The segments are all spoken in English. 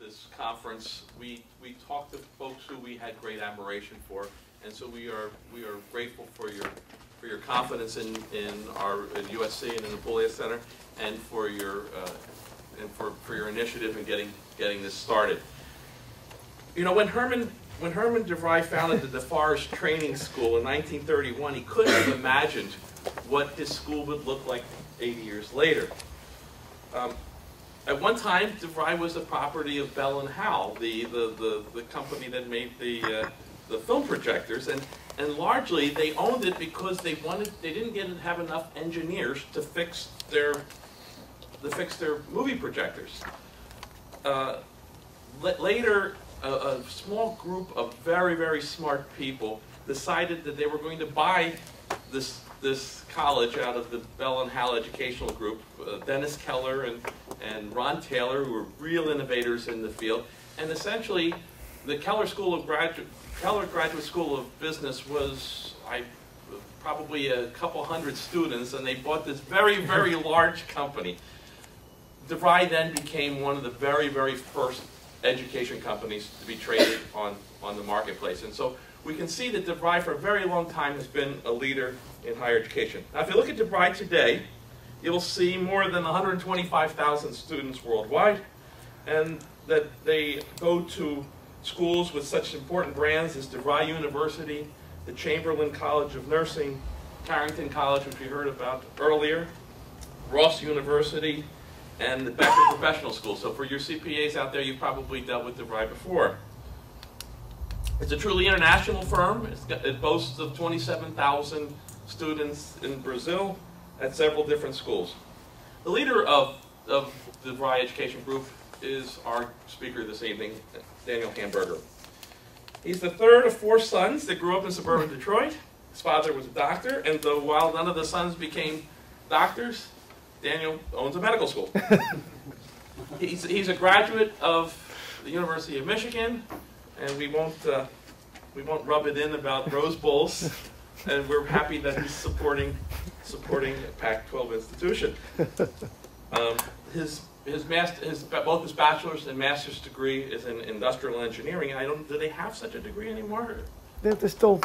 this conference, we talked to folks who we had great admiration for, and so we are grateful for your confidence in USC and in the Pullias Center, and for your initiative in getting this started. You know, when Herman DeVry founded the DeForest Training School in 1931, he couldn't have imagined what his school would look like 80 years later. At one time, DeVry was the property of Bell and Howell, the company that made the film projectors, and largely they owned it because they didn't have enough engineers to fix their movie projectors. Later, a small group of very, very smart people decided that they were going to buy this college out of the Bell and Howell Educational Group. Dennis Keller and Ron Taylor, who were real innovators in the field, and essentially the Keller Graduate School of Business was probably a couple hundred students, and they bought this very, very large company. DeVry then became one of the very, very first education companies to be traded on the marketplace. And so we can see that DeVry for a very long time has been a leader in higher education. Now if you look at DeVry today, you'll see more than 125,000 students worldwide, and that they go to schools with such important brands as DeVry University, the Chamberlain College of Nursing, Carrington College, which we heard about earlier, Ross University, and the Becker Professional School. So for your CPAs out there, you've probably dealt with DeVry before. It's a truly international firm. It boasts of 27,000 students in Brazil at several different schools. The leader of the DeVry Education Group is our speaker this evening, Daniel Hamburger. He's the third of 4 sons that grew up in suburban Detroit. His father was a doctor, and while none of the sons became doctors, Daniel owns a medical school. He's a graduate of the University of Michigan, and we won't rub it in about Rose Bowls, and we're happy that he's supporting a Pac-12 institution. Both his bachelor's and master's degree is in industrial engineering. Do they have such a degree anymore? They're still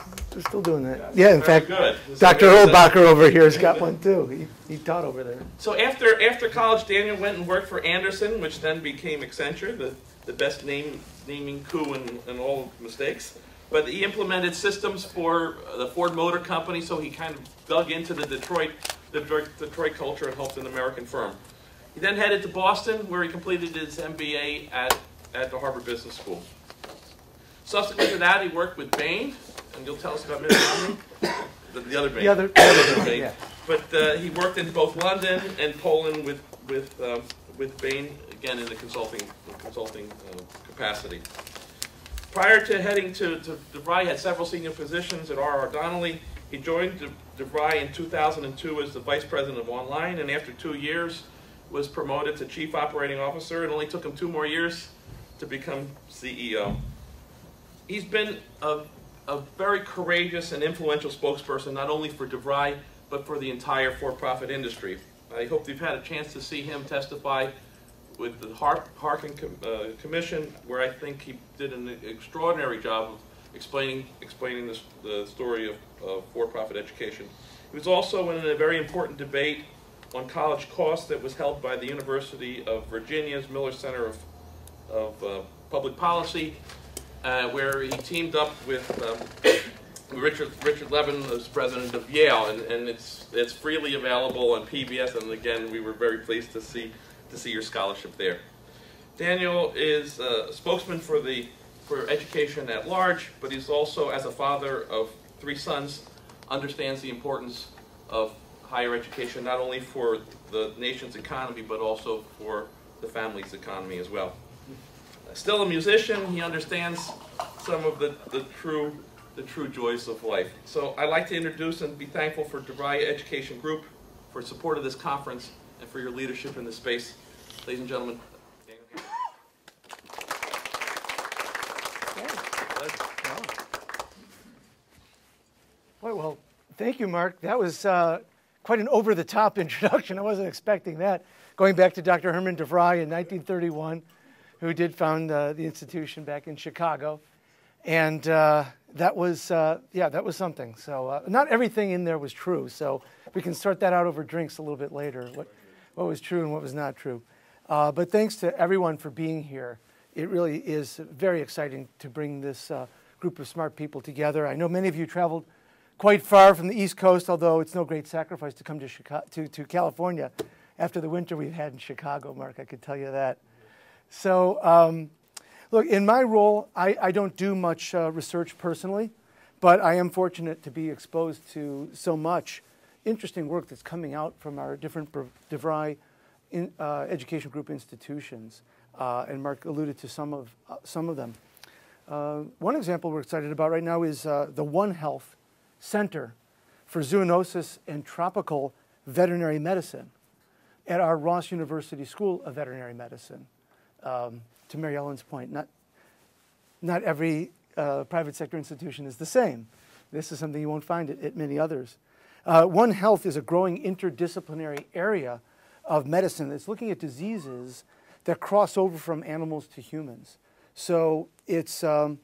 doing that. Yeah, in fact, good. Dr. Holbacher over here has got one too. He taught over there. So after college, Daniel went and worked for Anderson, which then became Accenture, the best naming coup in all mistakes. But he implemented systems for the Ford Motor Company, so he kind of dug into the Detroit culture and helped an American firm. He then headed to Boston, where he completed his MBA at the Harvard Business School. Subsequent to that, he worked with Bain, and you'll tell us about Mr. Bain, the other Bain. The other Bain. yeah. But he worked in both London and Poland with Bain, again in the consulting capacity. Prior to heading to DeVry, he had several senior positions at R.R. Donnelley. He joined DeVry in 2002 as the Vice President of Online, and after 2 years was promoted to Chief Operating Officer. It only took him 2 more years to become CEO. He's been a very courageous and influential spokesperson, not only for DeVry, but for the entire for-profit industry. I hope you've had a chance to see him testify with the Harkin Commission, where I think he did an extraordinary job of explaining the story of for-profit education. He was also in a very important debate on college costs that was held by the University of Virginia's Miller Center of Public Policy, where he teamed up with Richard Levin, who's president of Yale, and it's freely available on PBS. And again, we were very pleased to see your scholarship there. Daniel is a spokesman for education at large, but he's also, as a father of 3 sons, understands the importance of higher education, not only for the nation's economy, but also for the family's economy as well. Still a musician, he understands some of the true joys of life. So I'd like to introduce and be thankful for DeVry Education Group for support of this conference and for your leadership in this space. Ladies and gentlemen, Daniel Hamburger. Boy, well, thank you, Mark. That was quite an over-the-top introduction. I wasn't expecting that. Going back to Dr. Herman DeVry in 1931, who did found the institution back in Chicago. And that was something. So not everything in there was true. So we can sort that out over drinks a little bit later, what was true and what was not true. But thanks to everyone for being here. It really is very exciting to bring this group of smart people together. I know many of you traveled quite far from the East Coast, although it's no great sacrifice to come to to California after the winter we've had in Chicago, Mark, I could tell you that. So look, in my role, I don't do much research personally, but I am fortunate to be exposed to so much interesting work that's coming out from our different DeVry Education Group institutions, and Mark alluded to some of them. One example we're excited about right now is the One Health Center for Zoonosis and Tropical Veterinary Medicine at our Ross University School of Veterinary Medicine. To Mary Ellen's point, not every private sector institution is the same. This is something you won't find at many others. One Health is a growing interdisciplinary area of medicine that's looking at diseases that cross over from animals to humans. So it's a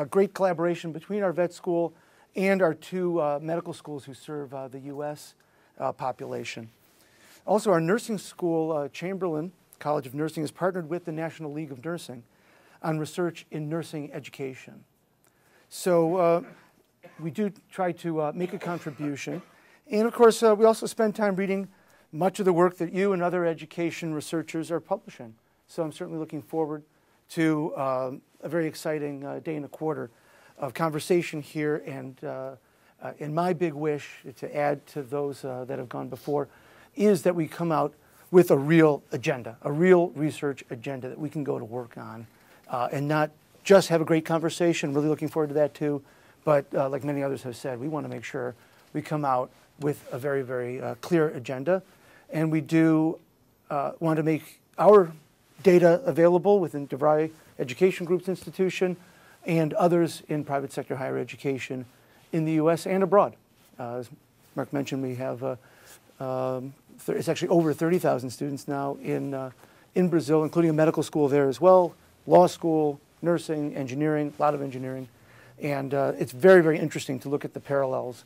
great collaboration between our vet school and our two medical schools who serve the U.S. Population. Also, our nursing school, Chamberlain College of Nursing, has partnered with the National League of Nursing on research in nursing education. So we do try to make a contribution. And of course, we also spend time reading much of the work that you and other education researchers are publishing. So I'm certainly looking forward to a very exciting day and a quarter of conversation here. And my big wish to add to those that have gone before is that we come out with a real agenda, a real research agenda that we can go to work on, and not just have a great conversation. Really looking forward to that too. But like many others have said, we want to make sure we come out with a very, very clear agenda. And we do want to make our data available within DeVry Education Group's institution and others in private sector higher education in the U.S. and abroad. As Mark mentioned, we have it's actually over 30,000 students now in Brazil, including a medical school there as well, law school, nursing, engineering, a lot of engineering. And it's very, very interesting to look at the parallels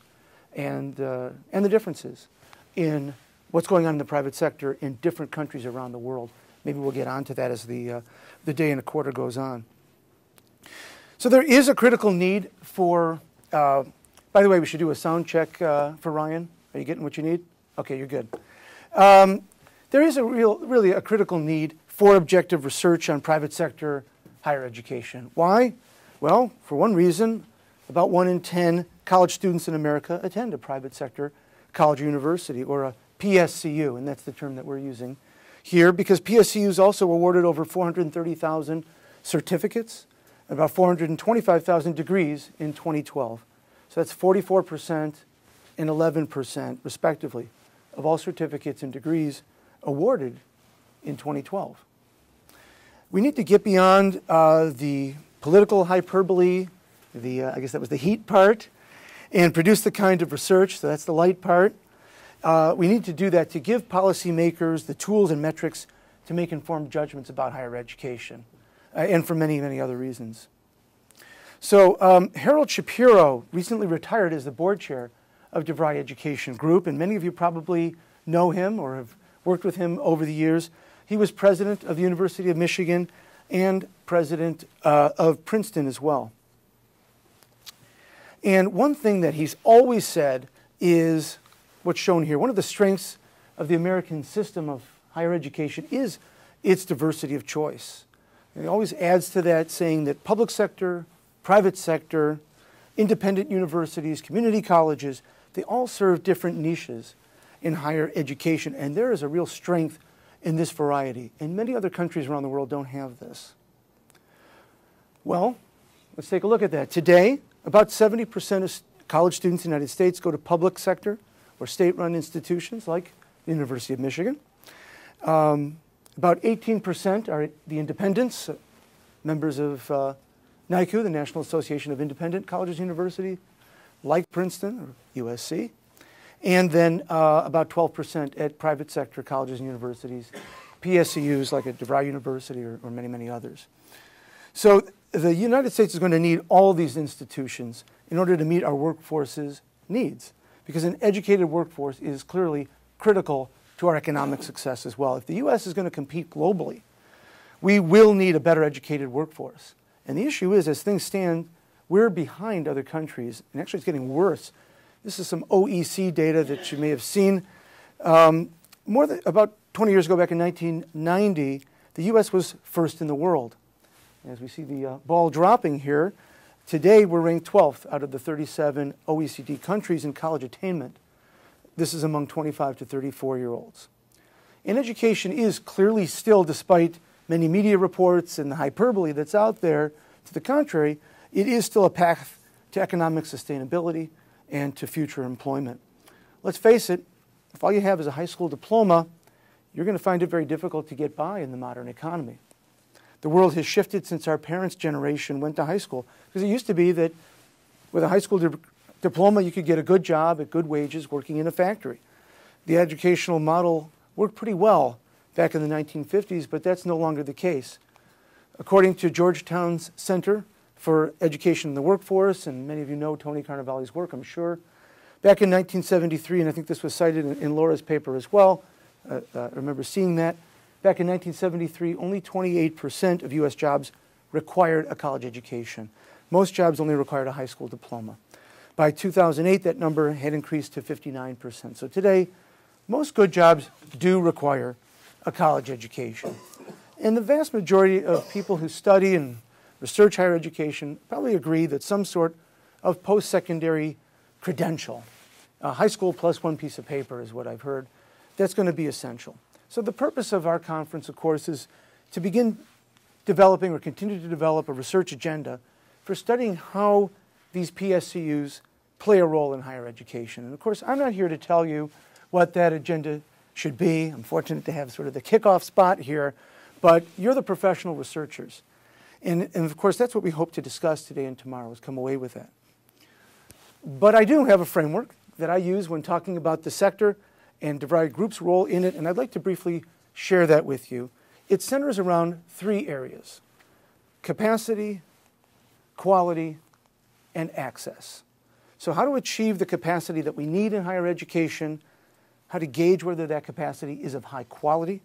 and the differences in what's going on in the private sector in different countries around the world. Maybe we'll get onto that as the day and a quarter goes on. So there is a critical need for, by the way, we should do a sound check for Ryan. Are you getting what you need? Okay, you're good. There is really a critical need for objective research on private sector higher education. Why? Well, for one reason, about 1 in 10 college students in America attend a private sector college or university, or a PSCU, and that's the term that we're using here, because PSCUs also awarded over 430,000 certificates, about 425,000 degrees in 2012. So that's 44% and 11%, respectively, of all certificates and degrees awarded in 2012. We need to get beyond the political hyperbole, I guess that was the heat part, and produce the kind of research, so that's the light part. We need to do that to give policymakers the tools and metrics to make informed judgments about higher education, and for many, many other reasons. So Harold Shapiro recently retired as the board chair of DeVry Education Group, and many of you probably know him or have worked with him over the years. He was president of the University of Michigan and president of Princeton as well. And one thing that he's always said is what's shown here. One of the strengths of the American system of higher education is its diversity of choice. And he always adds to that, saying that public sector, private sector, independent universities, community colleges, they all serve different niches in higher education. And there is a real strength in this variety. And many other countries around the world don't have this. Well, let's take a look at that. Today, about 70% of college students in the United States go to public sector or state-run institutions like the University of Michigan. About 18% are the independents, members of NICU, the National Association of Independent Colleges and Universities, like Princeton or USC. And then about 12% at private sector colleges and universities PSCUs like at DeVry University or many, many others. So the United States is going to need all these institutions in order to meet our workforce's needs, because an educated workforce is clearly critical to our economic success as well. If the U.S. is going to compete globally, we will need a better educated workforce. And the issue is, as things stand, we're behind other countries, and actually it's getting worse. This is some OEC data that you may have seen. About 20 years ago, back in 1990, the U.S. was first in the world. As we see the ball dropping here, today we're ranked 12th out of the 37 OECD countries in college attainment. This is among 25 to 34-year-olds. And education is clearly still, despite many media reports and the hyperbole that's out there, to the contrary, it is still a path to economic sustainability and to future employment. Let's face it, if all you have is a high school diploma, you're going to find it very difficult to get by in the modern economy. The world has shifted since our parents' generation went to high school, because it used to be that with a high school diploma, you could get a good job at good wages working in a factory. The educational model worked pretty well back in the 1950s, but that's no longer the case. According to Georgetown's Center for Education in the Workforce, and many of you know Tony Carnevale's work, I'm sure, back in 1973, and I think this was cited in Laura's paper as well, I remember seeing that, back in 1973, only 28% of U.S. jobs required a college education. Most jobs only required a high school diploma. By 2008, that number had increased to 59%. So today, most good jobs do require a college education. And the vast majority of people who study and research higher education probably agree that some sort of post-secondary credential, high school plus one piece of paper is what I've heard, that's going to be essential. So the purpose of our conference, of course, is to begin developing or continue to develop a research agenda for studying how these PSCUs play a role in higher education. And of course, I'm not here to tell you what that agenda should be. I'm fortunate to have sort of the kickoff spot here, but you're the professional researchers. And of course, that's what we hope to discuss today and tomorrow, is come away with that. But I do have a framework that I use when talking about the sector and DeVry Group's role in it, and I'd like to briefly share that with you. It centers around three areas: capacity, quality, and access. So how to achieve the capacity that we need in higher education, how to gauge whether that capacity is of high quality,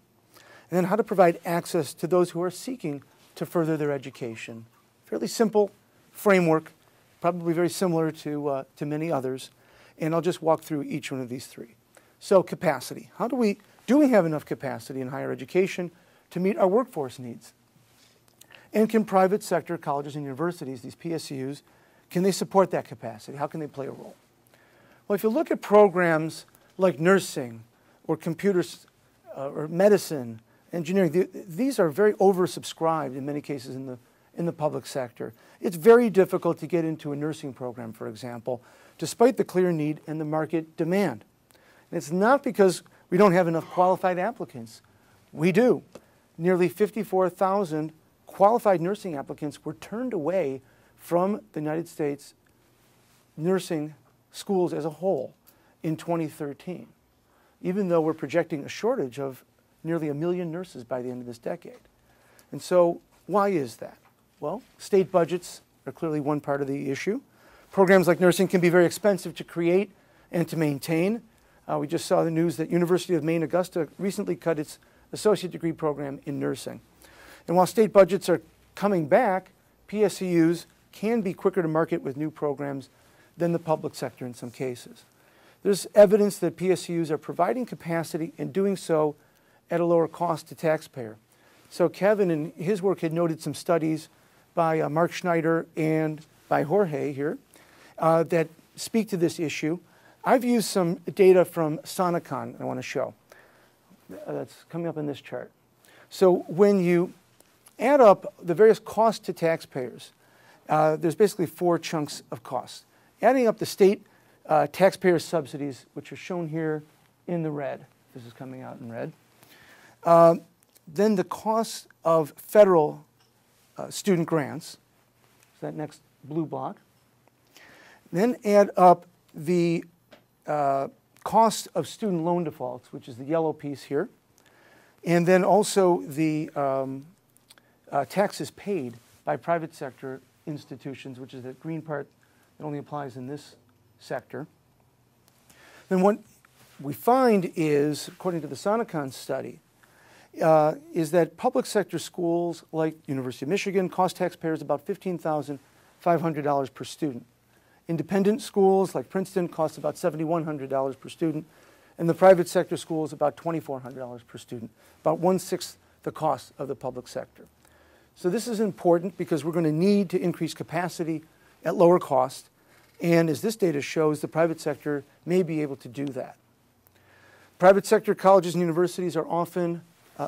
and then how to provide access to those who are seeking to further their education. Fairly simple framework, probably very similar to many others, and I'll just walk through each one of these three. So capacity. Do we have enough capacity in higher education to meet our workforce needs? And can private sector colleges and universities, these PSCUs, can they support that capacity? How can they play a role? Well, if you look at programs like nursing or computers or medicine, engineering, these are very oversubscribed in many cases in the public sector. It's very difficult to get into a nursing program, for example, despite the clear need and the market demand. And it's not because we don't have enough qualified applicants. We do. Nearly 54,000 qualified nursing applicants were turned away from the United States nursing schools as a whole in 2013, even though we're projecting a shortage of nearly 1 million nurses by the end of this decade. And so why is that? Well, state budgets are clearly one part of the issue. Programs like nursing can be very expensive to create and to maintain. We just saw the news that University of Maine Augusta recently cut its associate degree program in nursing. And while state budgets are coming back, PSCUs can be quicker to market with new programs than the public sector in some cases. There's evidence that PSCUs are providing capacity and doing so at a lower cost to taxpayer. So Kevin in his work had noted some studies by Mark Schneider and by Jorge here that speak to this issue. I've used some data from Sonicon I want to show. That's coming up in this chart. So when you add up the various costs to taxpayers, there's basically 4 chunks of costs. Adding up the state taxpayer subsidies, which are shown here in the red. This is coming out in red. Then the cost of federal student grants, that next blue block. Then add up the cost of student loan defaults, which is the yellow piece here. And then also the taxes paid by private sector institutions, which is the green part that only applies in this sector. Then what we find is, according to the Sonicon study, is that public sector schools like University of Michigan cost taxpayers about $15,500 per student. Independent schools like Princeton cost about $7,100 per student, and the private sector schools about $2,400 per student, about 1/6 the cost of the public sector. So this is important because we're going to need to increase capacity at lower cost, and as this data shows, the private sector may be able to do that. Private sector colleges and universities are often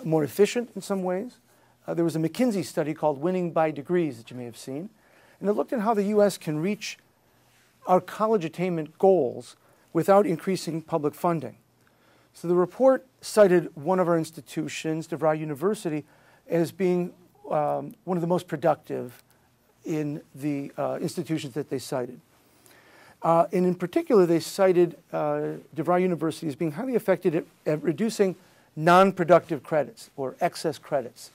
more efficient in some ways. There was a McKinsey study called Winning by Degrees that you may have seen, and it looked at how the U.S. can reach our college attainment goals without increasing public funding. So the report cited one of our institutions, DeVry University, as being one of the most productive in the institutions that they cited. And in particular, they cited DeVry University as being highly effective at reducing non-productive credits or excess credits.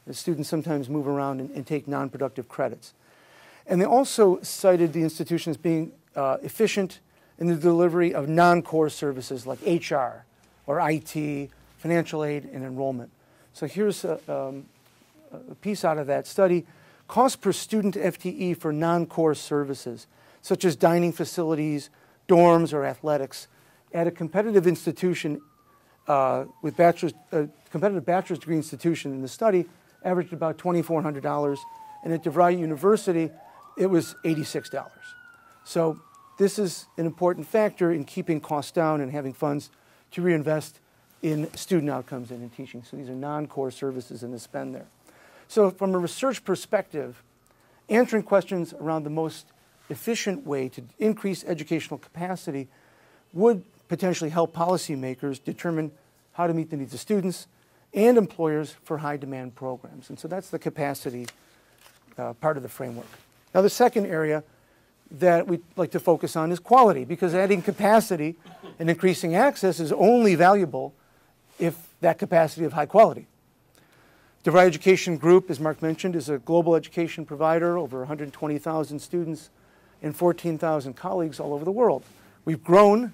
The students sometimes move around and take non-productive credits. And they also cited the institution as being efficient in the delivery of non-core services like HR or IT, financial aid, and enrollment. So here's a piece out of that study. Cost per student FTE for non-core services, such as dining facilities, dorms, or athletics, at a competitive institution with competitive bachelor's degree institution in the study averaged about $2,400, and at DeVry University, it was $86. So this is an important factor in keeping costs down and having funds to reinvest in student outcomes and in teaching. So these are non-core services in the spend there. So from a research perspective, answering questions around the most efficient way to increase educational capacity would potentially help policymakers determine how to meet the needs of students and employers for high-demand programs. And so that's the capacity part of the framework. Now, the second area that we'd like to focus on is quality, because adding capacity and increasing access is only valuable if that capacity of high quality. DeVry Education Group, as Mark mentioned, is a global education provider, over 120,000 students and 14,000 colleagues all over the world. We've grown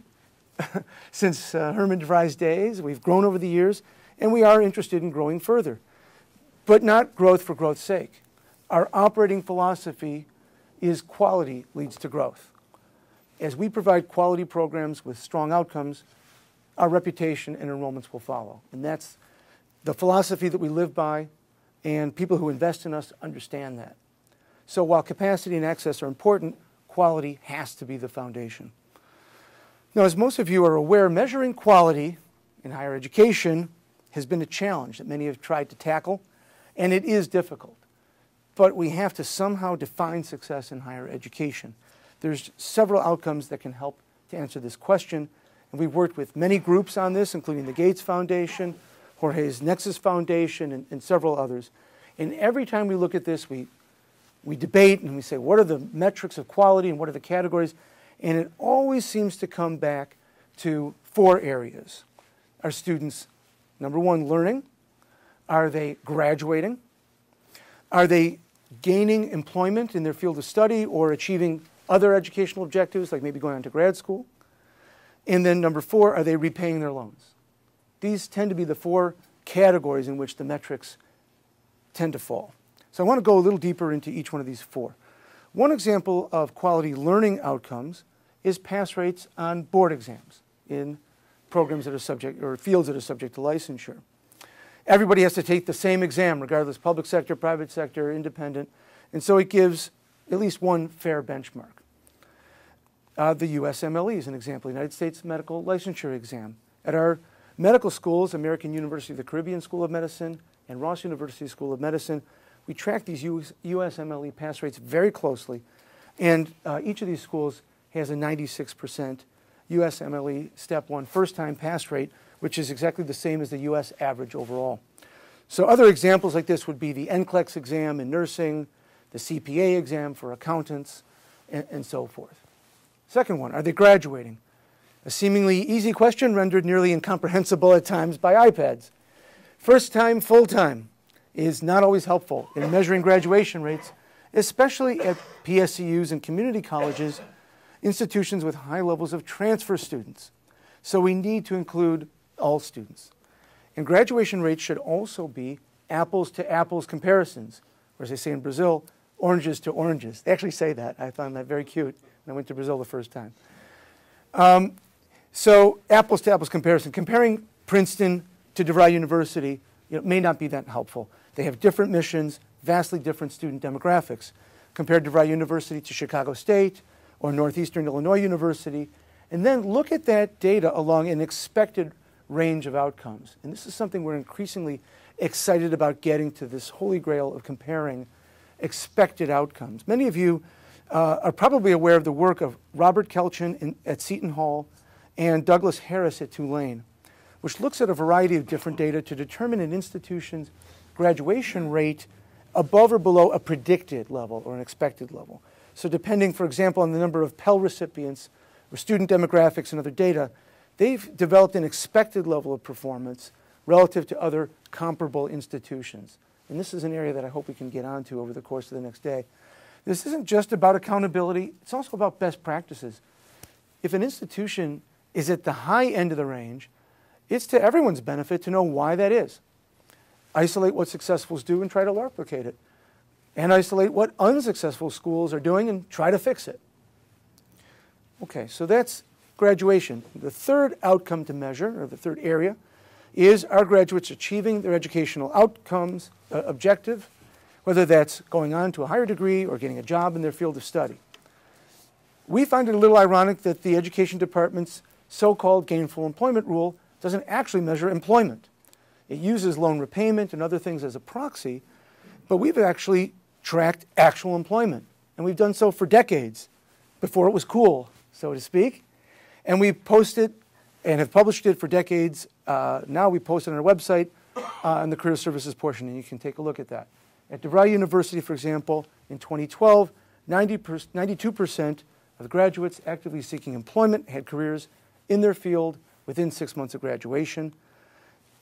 since Herman DeVry's days. We've grown over the years, and we are interested in growing further, but not growth for growth's sake. Our operating philosophy is quality leads to growth. As we provide quality programs with strong outcomes, our reputation and enrollments will follow. And that's the philosophy that we live by, and people who invest in us understand that. So while capacity and access are important, quality has to be the foundation. Now, as most of you are aware, measuring quality in higher education has been a challenge that many have tried to tackle, and it is difficult. But we have to somehow define success in higher education. There's several outcomes that can help to answer this question, and we've worked with many groups on this, including the Gates Foundation, Jorge's Nexus Foundation, and several others. And every time we look at this, we debate and we say, what are the metrics of quality and what are the categories? And it always seems to come back to 4 areas. Are students, number one, learning? Are they graduating? Are they gaining employment in their field of study or achieving other educational objectives, like maybe going on to grad school? And then number 4, are they repaying their loans? These tend to be the 4 categories in which the metrics tend to fall. So I want to go a little deeper into each one of these 4. One example of quality learning outcomes is pass rates on board exams in programs that are subject, or fields that are subject to licensure. Everybody has to take the same exam, regardless public sector, private sector, independent, and so it gives at least one fair benchmark. The USMLE is an example, United States Medical Licensure Exam. At our medical schools, American University of the Caribbean School of Medicine and Ross University School of Medicine, we track these USMLE pass rates very closely, and each of these schools has a 96% USMLE Step 1 first-time pass rate, which is exactly the same as the U.S. average overall. So other examples like this would be the NCLEX exam in nursing, the CPA exam for accountants, and so forth. Second one, are they graduating? A seemingly easy question rendered nearly incomprehensible at times by iPads. First time, full time is not always helpful in measuring graduation rates, especially at PSCUs and community colleges, institutions with high levels of transfer students. So we need to include all students. And graduation rates should also be apples to apples comparisons, or as they say in Brazil, oranges to oranges. They actually say that. I found that very cute when I went to Brazil the first time. So apples to apples comparison. Comparing Princeton to DeVry University may not be that helpful. They have different missions, vastly different student demographics. Compare DeVry University to Chicago State or Northeastern Illinois University, and then look at that data along an expected range of outcomes. And this is something we're increasingly excited about, getting to this holy grail of comparing expected outcomes. Many of you are probably aware of the work of Robert Kelchin at Seton Hall and Douglas Harris at Tulane, which looks at a variety of different data to determine an institution's graduation rate above or below a predicted level or an expected level. So depending, for example, on the number of Pell recipients or student demographics and other data, they've developed an expected level of performance relative to other comparable institutions. And this is an area that I hope we can get onto over the course of the next day. This isn't just about accountability, it's also about best practices. If an institution is at the high end of the range, it's to everyone's benefit to know why that is. Isolate what successfuls do and try to replicate it. And isolate what unsuccessful schools are doing and try to fix it. Okay, so that's graduation. The third outcome to measure, or the third area, is our graduates achieving their educational outcomes objective, whether that's going on to a higher degree or getting a job in their field of study. We find it a little ironic that the Education Department's so-called gainful employment rule doesn't actually measure employment. It uses loan repayment and other things as a proxy, but we've actually tracked actual employment. And we've done so for decades, before it was cool, so to speak. And we posted and have published it for decades. Now we post it on our website on the career services portion, and you can take a look at that. At DeVry University, for example, in 2012, 92% of graduates actively seeking employment had careers in their field within 6 months of graduation,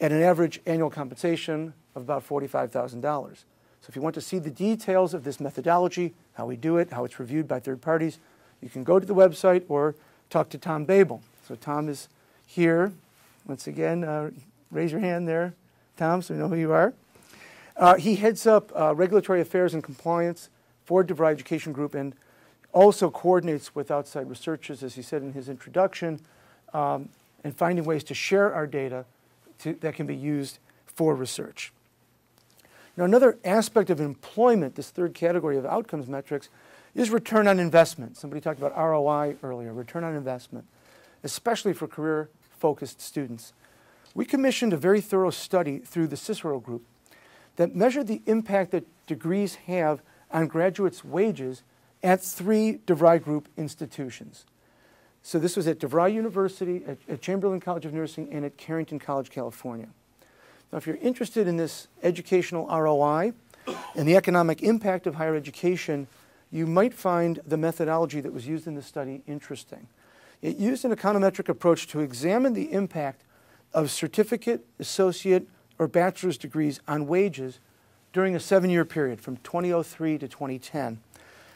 at an average annual compensation of about $45,000. So if you want to see the details of this methodology, how we do it, how it's reviewed by third parties, you can go to the website or talk to Tom Babel. So Tom is here. Once again, raise your hand there, Tom, so we know who you are. He heads up regulatory affairs and compliance for DeVry Education Group and also coordinates with outside researchers, as he said in his introduction, and finding ways to share our data that can be used for research. Now, another aspect of employment, this third category of outcomes metrics, is return on investment. Somebody talked about ROI earlier, return on investment, especially for career-focused students. We commissioned a very thorough study through the Cicero Group that measured the impact that degrees have on graduates' wages at 3 DeVry Group institutions. So this was at DeVry University, at Chamberlain College of Nursing, and at Carrington College, California. Now, if you're interested in this educational ROI and the economic impact of higher education, you might find the methodology that was used in the study interesting. It used an econometric approach to examine the impact of certificate, associate, or bachelor's degrees on wages during a 7-year period from 2003 to 2010.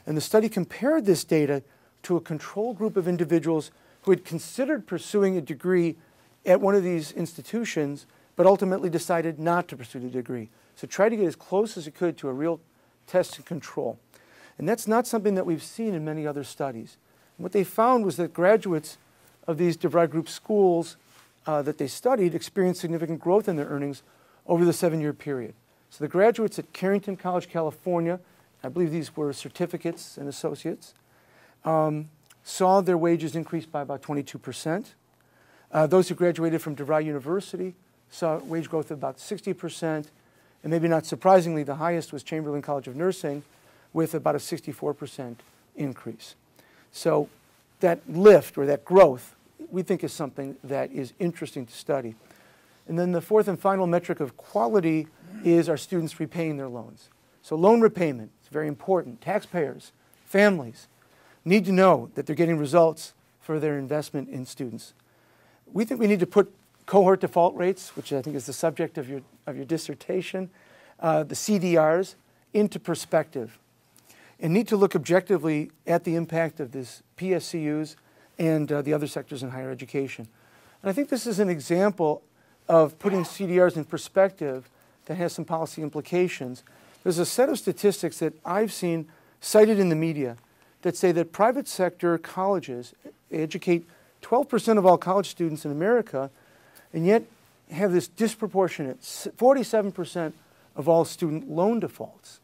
And the study compared this data to a control group of individuals who had considered pursuing a degree at one of these institutions, but ultimately decided not to pursue the degree. So try to get as close as it could to a real test and control. And that's not something that we've seen in many other studies. And what they found was that graduates of these DeVry Group schools that they studied experienced significant growth in their earnings over the 7-year period. So the graduates at Carrington College, California, I believe these were certificates and associates, saw their wages increase by about 22%. Those who graduated from DeVry University saw wage growth of about 60%, and maybe not surprisingly, the highest was Chamberlain College of Nursing with about a 64% increase. So that lift or that growth we think is something that is interesting to study. And then the fourth and final metric of quality is our students repaying their loans. So loan repayment is very important. Taxpayers, families need to know that they're getting results for their investment in students. We think we need to put cohort default rates, which I think is the subject of your dissertation, the CDRs, into perspective. And need to look objectively at the impact of this PSCUs and the other sectors in higher education. And I think this is an example of putting CDRs in perspective that has some policy implications. There's a set of statistics that I've seen cited in the media that say that private sector colleges educate 12% of all college students in America, and yet have this disproportionate 47% of all student loan defaults.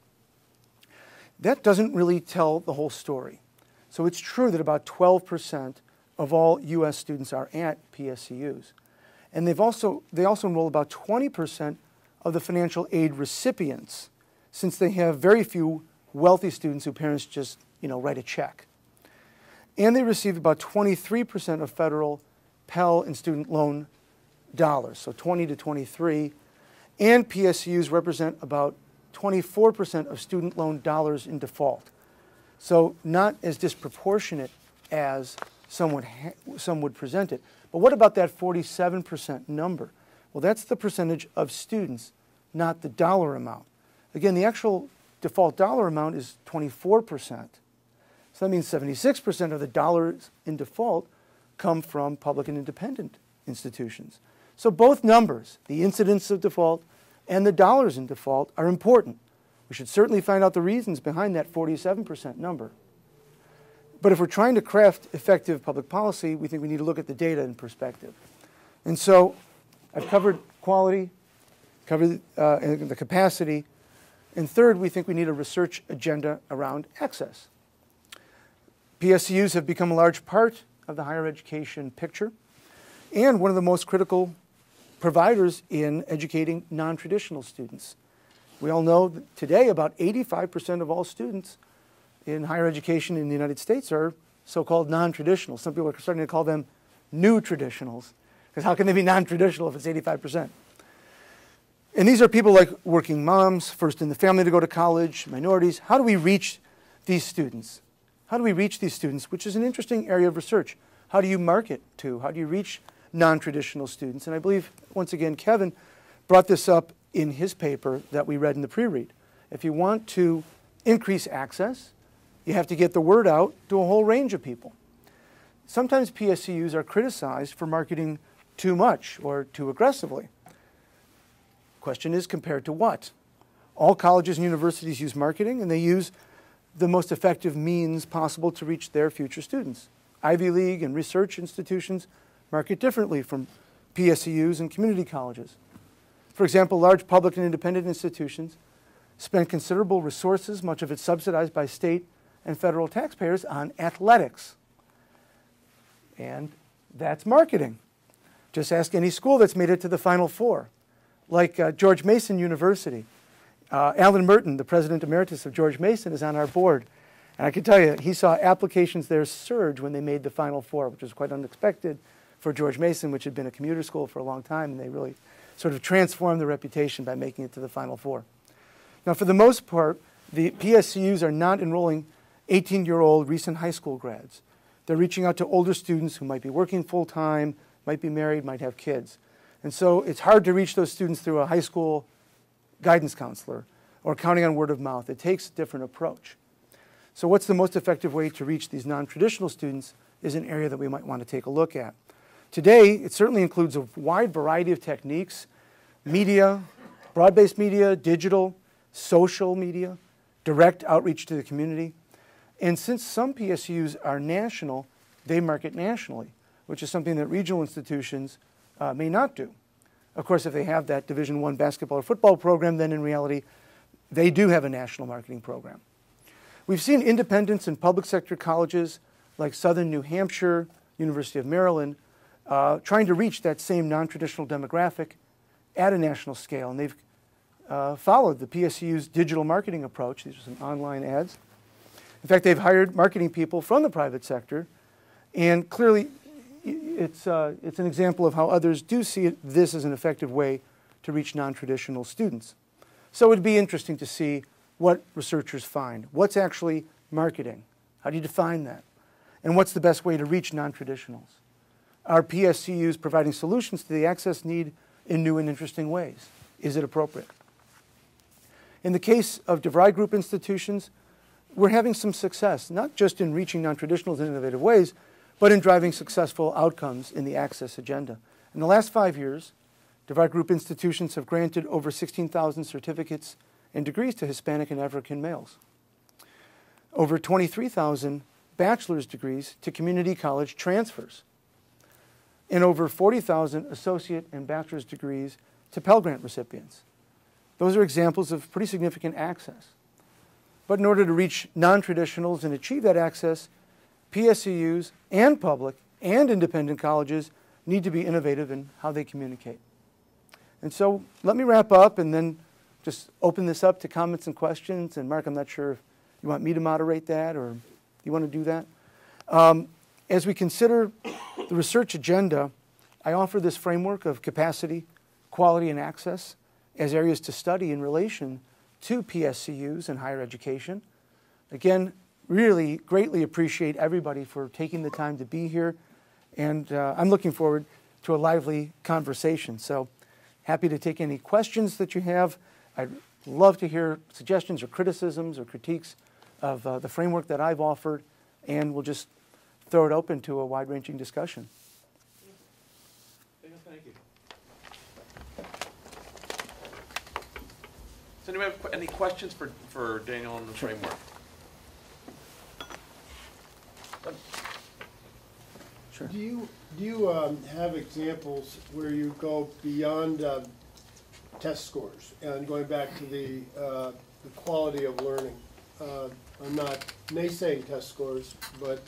That doesn't really tell the whole story. So it's true that about 12% of all U.S. students are at PSCUs. And they also enroll about 20% of the financial aid recipients, since they have very few wealthy students whose parents just, write a check. And they receive about 23% of federal Pell and student loan dollars, so 20 to 23. And PSCUs represent about 24% of student loan dollars in default. So not as disproportionate as some would present it. But what about that 47% number? Well, that's the percentage of students, not the dollar amount. Again, the actual default dollar amount is 24%. So that means 76% of the dollars in default come from public and independent institutions. So both numbers, the incidence of default and the dollars in default, are important. We should certainly find out the reasons behind that 47% number. But if we're trying to craft effective public policy, we think we need to look at the data in perspective. And so I've covered quality, covered the capacity, and third, we think we need a research agenda around access. PSCUs have become a large part of the higher education picture and one of the most critical providers in educating non-traditional students. We all know that today about 85% of all students in higher education in the United States are so-called non-traditional. Some people are starting to call them new traditionals, because how can they be non-traditional if it's 85%? And these are people like working moms, first in the family to go to college, minorities. How do we reach these students? How do we reach these students, which is an interesting area of research? How do you market to? How do you reach non-traditional students? And I believe, once again, Kevin brought this up in his paper that we read in the pre-read. If you want to increase access, you have to get the word out to a whole range of people. Sometimes PSCUs are criticized for marketing too much or too aggressively. Question is, compared to what? All colleges and universities use marketing, and they use the most effective means possible to reach their future students. Ivy League and research institutions market differently from PSCUs and community colleges. For example, large public and independent institutions spend considerable resources, much of it subsidized by state and federal taxpayers, on athletics. And that's marketing. Just ask any school that's made it to the Final Four, like George Mason University. Alan Merton, the president emeritus of George Mason, is on our board. And I can tell you, he saw applications there surge when they made the Final Four, which was quite unexpected for George Mason, which had been a commuter school for a long time, and they really sort of transformed their reputation by making it to the Final Four. Now, for the most part, the PSCUs are not enrolling 18-year-old recent high school grads. They're reaching out to older students who might be working full-time, might be married, might have kids. And so it's hard to reach those students through a high school guidance counselor or counting on word of mouth. It takes a different approach. So what's the most effective way to reach these non-traditional students is an area that we might want to take a look at. Today, it certainly includes a wide variety of techniques: media, broad-based media, digital, social media, direct outreach to the community. And since some PSCUs are national, they market nationally, which is something that regional institutions may not do. Of course, if they have that Division I basketball or football program, then in reality, they do have a national marketing program. We've seen independents in public sector colleges like Southern New Hampshire, University of Maryland, trying to reach that same non-traditional demographic at a national scale. And they've followed the PSCU's digital marketing approach. These are some online ads. In fact, they've hired marketing people from the private sector. And clearly, it's an example of how others do see this as an effective way to reach non-traditional students. So it would be interesting to see what researchers find. What's actually marketing? How do you define that? And what's the best way to reach non-traditionals? Are PSCUs providing solutions to the access need in new and interesting ways? Is it appropriate? In the case of DeVry Group institutions, we're having some success, not just in reaching non-traditionals in innovative ways, but in driving successful outcomes in the access agenda. In the last 5 years, DeVry Group institutions have granted over 16,000 certificates and degrees to Hispanic and African males, over 23,000 bachelor's degrees to community college transfers, and over 40,000 associate and bachelor's degrees to Pell Grant recipients. Those are examples of pretty significant access. But in order to reach non-traditionals and achieve that access, PSCUs and public and independent colleges need to be innovative in how they communicate. And so let me wrap up and then just open this up to comments and questions. And Mark, I'm not sure if you want me to moderate that or you want to do that. As we consider the research agenda, I offer this framework of capacity, quality, and access as areas to study in relation to PSCUs and higher education. Again, really greatly appreciate everybody for taking the time to be here, and I'm looking forward to a lively conversation. So happy to take any questions that you have. I'd love to hear suggestions or criticisms or critiques of the framework that I've offered, and we'll just throw it open to a wide-ranging discussion. Thank you. Does anybody have any questions for Daniel on the framework? Sure. Do you have examples where you go beyond test scores and going back to the quality of learning? I'm not naysaying test scores, but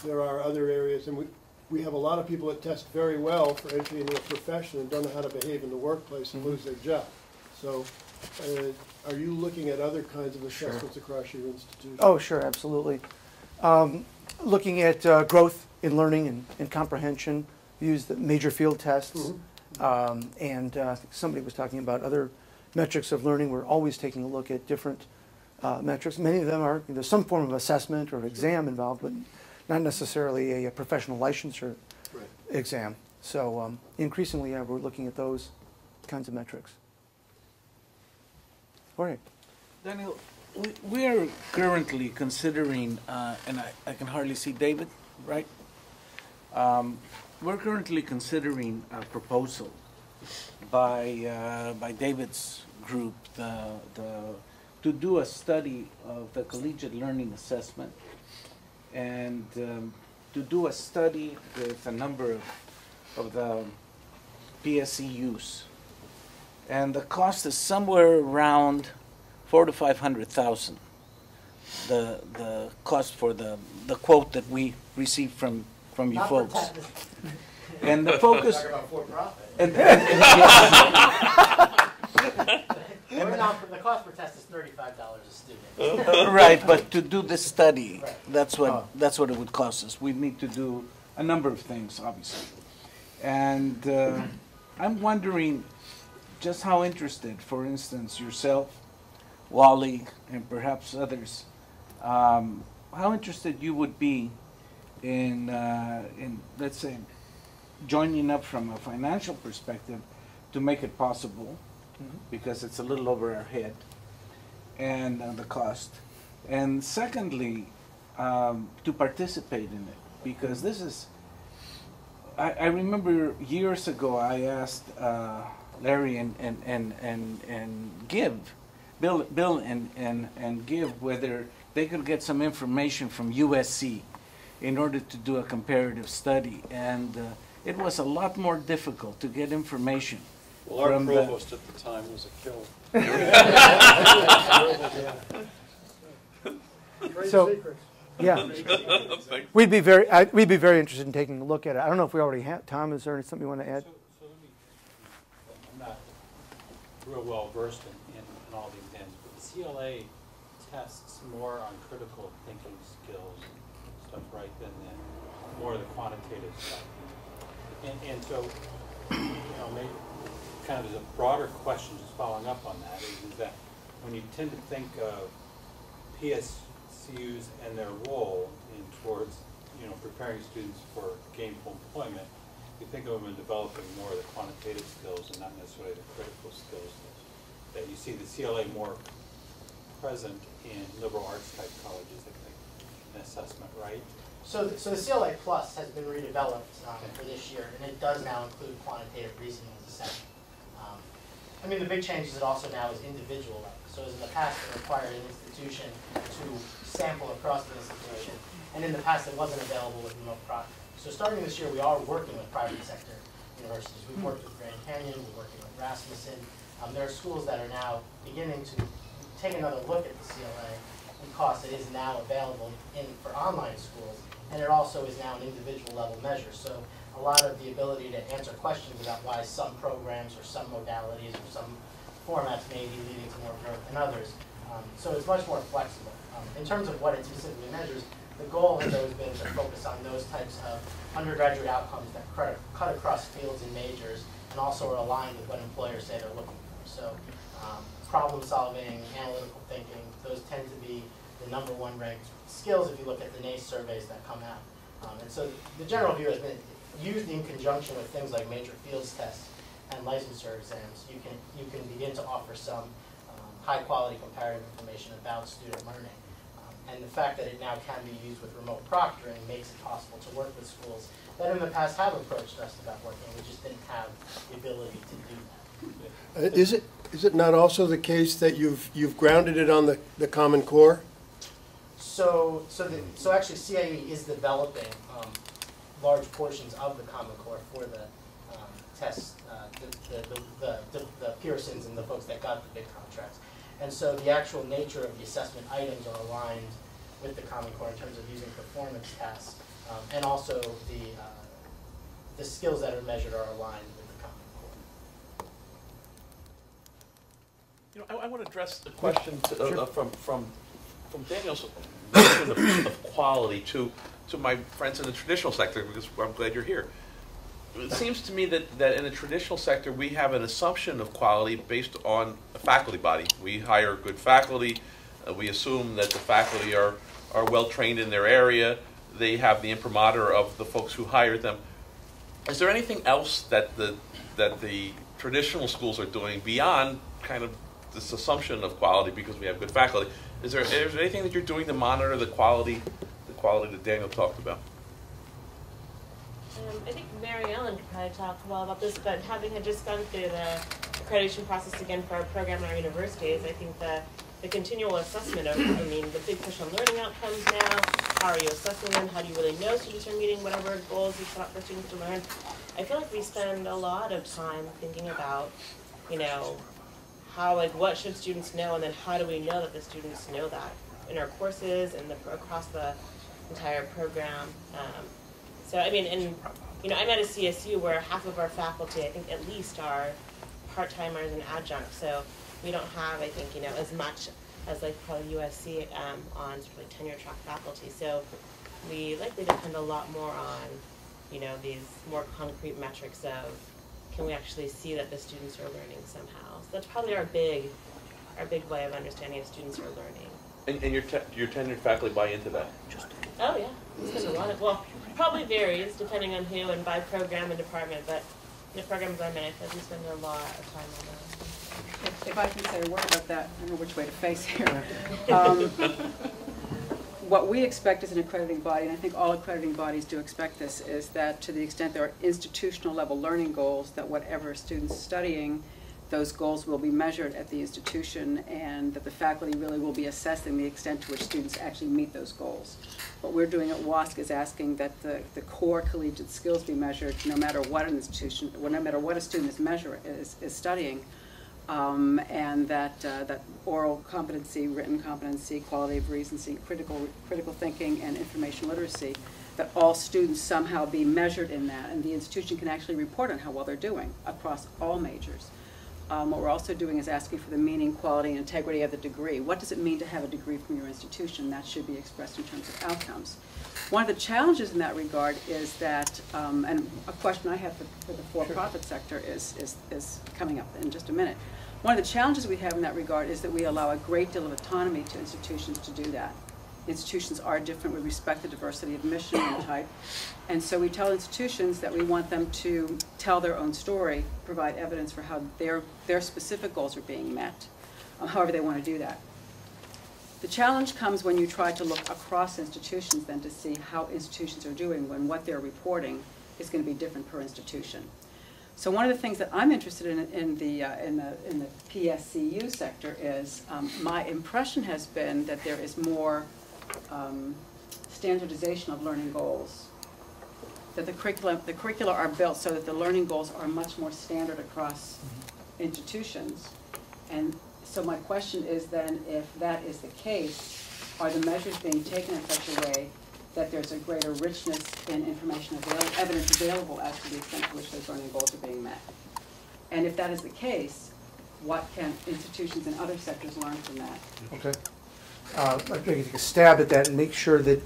there are other areas, and we have a lot of people that test very well for entry into a profession and don't know how to behave in the workplace and lose their job. So are you looking at other kinds of assessments across your institution? Oh, sure, absolutely. Looking at growth in learning and comprehension, use the major field tests, and somebody was talking about other metrics of learning. We're always taking a look at different metrics. Many of them are, there's some form of assessment or exam involved, but not necessarily a professional licensure exam. So increasingly, yeah, we're looking at those kinds of metrics. All right. Daniel, we are currently considering, and I can hardly see David, right? We're currently considering a proposal by David's group to do a study of the collegiate learning assessment and to do a study with a number of the PSCUs. And the cost is somewhere around $400,000 to $500,000. The cost for the quote that we received from you Not folks. And the focus. Talk about for-profit. The cost per test is $35 a student. Right, but to do this study, Right. that's what it would cost us. We need to do a number of things, obviously. And I'm wondering just how interested, for instance, yourself, Wally, and perhaps others, how interested you would be in let's say, joining up from a financial perspective to make it possible, because it's a little over our head, and the cost. And secondly, to participate in it, because this is, I remember years ago I asked Larry and Bill and Give whether they could get some information from USC in order to do a comparative study, and it was a lot more difficult to get information. Well, our provost at the time was a killer. So, yeah, we'd be very interested in taking a look at it. I don't know if we already have. Tom, is there something you want to add? So let me, I'm not real well versed in all the exams, but the CLA tests more on critical thinking skills and stuff, right, than more of the quantitative stuff. And so, maybe kind of as a broader question, just following up on that, is that when you tend to think of PSCUs and their role towards preparing students for gainful employment, you think of them in developing more of the quantitative skills and not necessarily the critical skills, that you see the CLA more present in liberal arts type colleges, like an assessment, right? So the CLA Plus has been redeveloped for this year, and it does now include quantitative reasoning as a section. I mean, the big change is it also now is individual level. So as in the past, it required an institution to sample across the institution, and in the past, it wasn't available with remote proctoring. So starting this year, we are working with private sector universities. We've worked with Grand Canyon, we're working with Rasmussen. There are schools that are now beginning to take another look at the CLA because it is now available for online schools, and it also is now an individual level measure. So a lot of the ability to answer questions about why some programs or some modalities or some formats may be leading to more growth than others. So it's much more flexible. In terms of what it specifically measures, the goal has always been to focus on those types of undergraduate outcomes that cut across fields and majors and also are aligned with what employers say they're looking for. So problem solving, analytical thinking, those tend to be the #1 ranked skills if you look at the NACE surveys that come out. And so the general view has been used in conjunction with things like major fields tests and licensure exams. You can begin to offer some high quality comparative information about student learning. And the fact that it now can be used with remote proctoring makes it possible to work with schools that in the past have approached us about working. We just didn't have the ability to do that. Is it not also the case that you've grounded it on the Common Core? So actually CIE is developing large portions of the Common Core for the tests, the Pearsons and the folks that got the big contracts. And so the actual nature of the assessment items are aligned with the Common Core in terms of using performance tests, and also the skills that are measured are aligned with the Common Core. You know, I want to address the question from Daniel's notion of quality to my friends in the traditional sector, because I'm glad you're here. It seems to me that in the traditional sector, we have an assumption of quality based on a faculty body. We hire good faculty. We assume that the faculty are well trained in their area. They have the imprimatur of the folks who hired them. Is there anything else that the traditional schools are doing beyond kind of this assumption of quality because we have good faculty? Is there anything that you're doing to monitor the quality that Daniel talked about? I think Mary Ellen could probably talk well about this, but having had just gone through the accreditation process again for our program at our universities, I think the continual assessment of, the big push on learning outcomes now, how are you assessing them, how do you really know students are meeting whatever goals you set up for students to learn. I feel like we spend a lot of time thinking about, what should students know, and then how do we know that the students know that in our courses and across the entire program. I'm at a CSU where half of our faculty, I think at least, are part-timers and adjuncts. So we don't have, I think, as much as like probably USC on sort of like tenure track faculty. So we likely depend a lot more on, these more concrete metrics of can we actually see that the students are learning somehow. So that's probably our big way of understanding if students are learning. And your tenured faculty buy into that? Oh yeah, we spend a lot of, probably varies depending on who and by program and department, but in the programs I'm in, I feel like we spend a lot of time on that. If I can say a word about that, I don't know which way to face here. What we expect as an accrediting body, and I think all accrediting bodies do expect this, is that to the extent there are institutional level learning goals, that whatever students studying, those goals will be measured at the institution, and that the faculty really will be assessing the extent to which students actually meet those goals. What we're doing at WASC is asking that the core collegiate skills be measured no matter what an institution, no matter what a student is studying, and that oral competency, written competency, quality of reasoning, critical thinking, and information literacy, that all students somehow be measured in that, and the institution can actually report on how well they're doing across all majors. What we're also doing is asking for the meaning, quality, and integrity of the degree. What does it mean to have a degree from your institution? That should be expressed in terms of outcomes. One of the challenges in that regard is that, and a question I have for the for-profit sector is coming up in just a minute. One of the challenges we have in that regard is that we allow a great deal of autonomy to institutions to do that. institutions are different. We respect the diversity of mission and type. And so we tell institutions that we want them to tell their own story, provide evidence for how their specific goals are being met, however they want to do that. The challenge comes when you try to look across institutions then to see how institutions are doing when what they're reporting is going to be different per institution. So one of the things that I'm interested in the PSCU sector is my impression has been that there is more standardization of learning goals. That the curricula are built so that the learning goals are much more standard across institutions. And so my question is then, if that is the case, are the measures being taken in such a way that there's a greater richness in information evidence available as to the extent to which those learning goals are being met? And if that is the case, what can institutions in other sectors learn from that? Okay. I'd like to take a stab at that and make sure that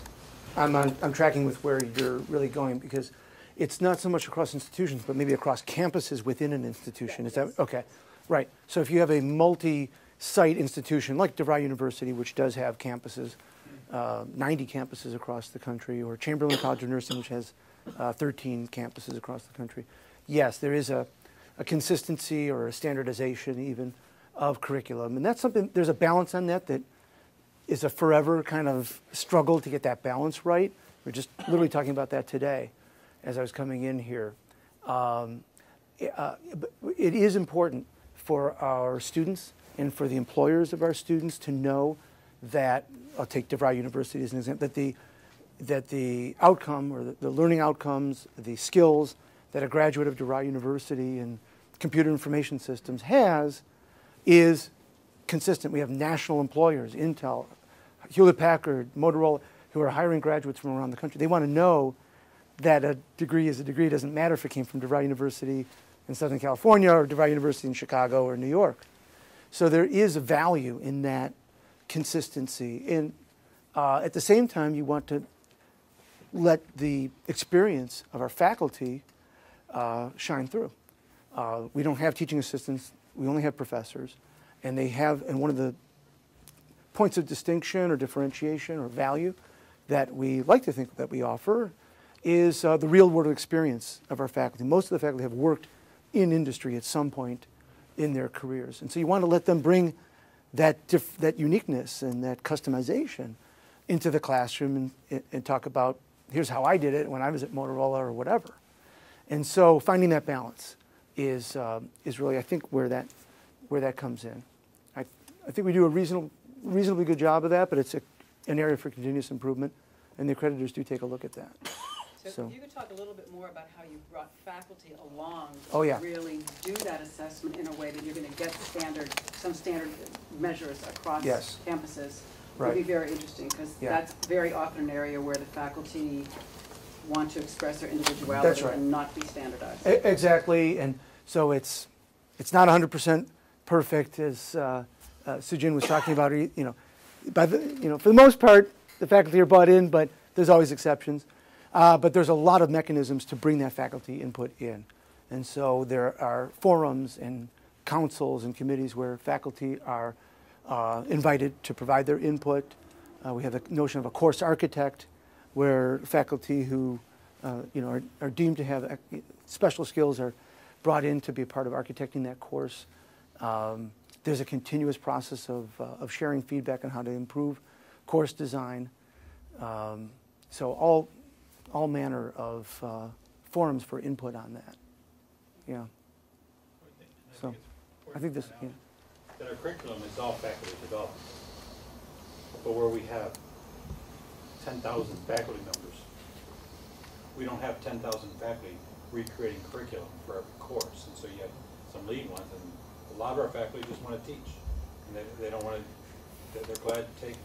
I'm tracking with where you're really going, because it's not so much across institutions, but maybe across campuses within an institution. Is that okay? Right. So if you have a multi-site institution like DeVry University, which does have campuses, 90 campuses across the country, or Chamberlain College of Nursing, which has 13 campuses across the country, yes, there is a consistency or a standardization even of curriculum. And that's something, there's a balance on that is a forever kind of struggle to get that balance right. We're just literally talking about that today as I was coming in here. It is important for our students and for the employers of our students to know that, I'll take DeVry University as an example, that the outcome or the learning outcomes, the skills that a graduate of DeVry University in computer information systems has is consistent. We have national employers, Intel, Hewlett-Packard, Motorola, who are hiring graduates from around the country. They want to know that a degree is a degree. It doesn't matter if it came from DeVry University in Southern California or DeVry University in Chicago or New York. So there is a value in that consistency. And at the same time, you want to let the experience of our faculty shine through. We don't have teaching assistants. We only have professors. And one of the points of distinction or differentiation or value that we like to think that we offer is the real world experience of our faculty. Most of the faculty have worked in industry at some point in their careers. And so you want to let them bring that uniqueness and that customization into the classroom and talk about, here's how I did it when I was at Motorola or whatever. And so finding that balance is really, I think, where that comes in. I think we do a reasonably good job of that, but it's an area for continuous improvement, and the accreditors do take a look at that. So if you could talk a little bit more about how you brought faculty along to really do that assessment in a way that you're going to get some standard measures across campuses. Right. Would be very interesting, because that's very often an area where the faculty want to express their individuality and not be standardized. Exactly, and so it's not 100% perfect, as Sujin was talking about. For the most part, the faculty are bought in, but there's always exceptions. But there's a lot of mechanisms to bring that faculty input in. And so there are forums and councils and committees where faculty are invited to provide their input. We have the notion of a course architect, where faculty who are deemed to have special skills are brought in to be a part of architecting that course. There's a continuous process of sharing feedback on how to improve course design. So all manner of forums for input on that. Yeah. So I think this, that our curriculum is all faculty developed. But where we have 10,000 faculty members, we don't have 10,000 faculty recreating curriculum for every course. And so you have some lead ones, and a lot of our faculty just want to teach. And they don't want to, they're glad to take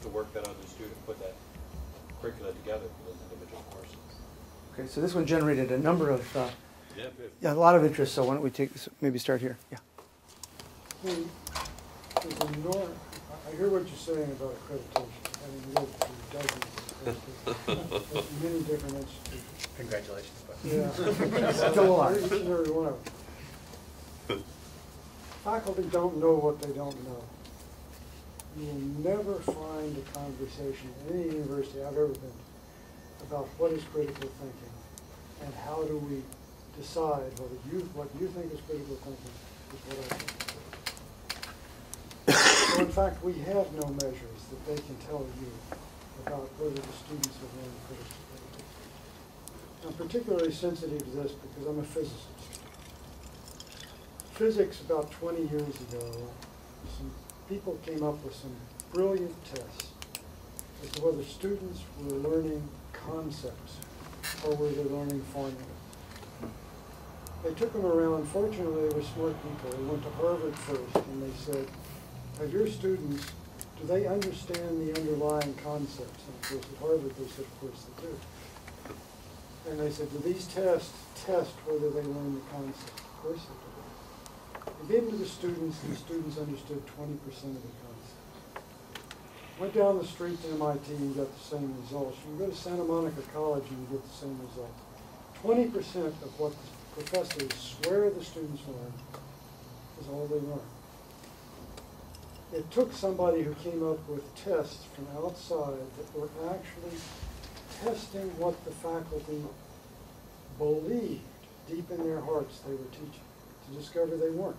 the work that others do to put that curricula together for those individual courses. Okay, so this one generated a number of, a lot of interest, so why don't we maybe start here? Yeah. I hear what you're saying about accreditation. I mean, you lived through dozens of accreditations at many different institutions. Congratulations, buddy. Yeah. Still alive. Each and every one of them. Faculty don't know what they don't know. You will never find a conversation in any university I've ever been to about what is critical thinking and how do we decide whether what you think is critical thinking is what I think. So in fact, we have no measures that they can tell you about whether the students have learned critical thinking. I'm particularly sensitive to this because I'm a physicist. Physics, about 20 years ago, some people came up with some brilliant tests as to whether students were learning concepts or were they learning formulas. They took them around. Fortunately, they were smart people. They went to Harvard first, and they said, of your students, do they understand the underlying concepts? And of course, at Harvard, they said, of course they do. And they said, do these tests test whether they learn the concepts? Of course they do. They gave them to the students, and the students understood 20% of the concepts. Went down the street to MIT and got the same results. You can go to Santa Monica College and you get the same results. 20% of what the professors swear the students learn is all they learn. It took somebody who came up with tests from outside that were actually testing what the faculty believed deep in their hearts they were teaching to discover they weren't.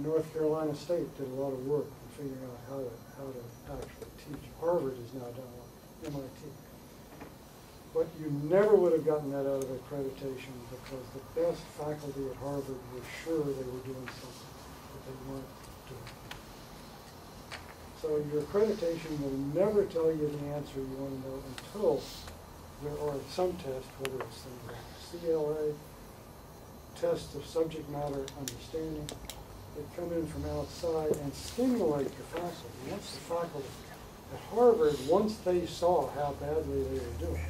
North Carolina State did a lot of work in figuring out how to actually teach. Harvard has now done one, MIT. But you never would have gotten that out of accreditation because the best faculty at Harvard were sure they were doing something that they weren't doing. So your accreditation will never tell you the answer you want to know until there are some tests, whether it's things like CLA, tests of subject matter understanding, that come in from outside and stimulate the faculty. Once the faculty at Harvard, once they saw how badly they were doing,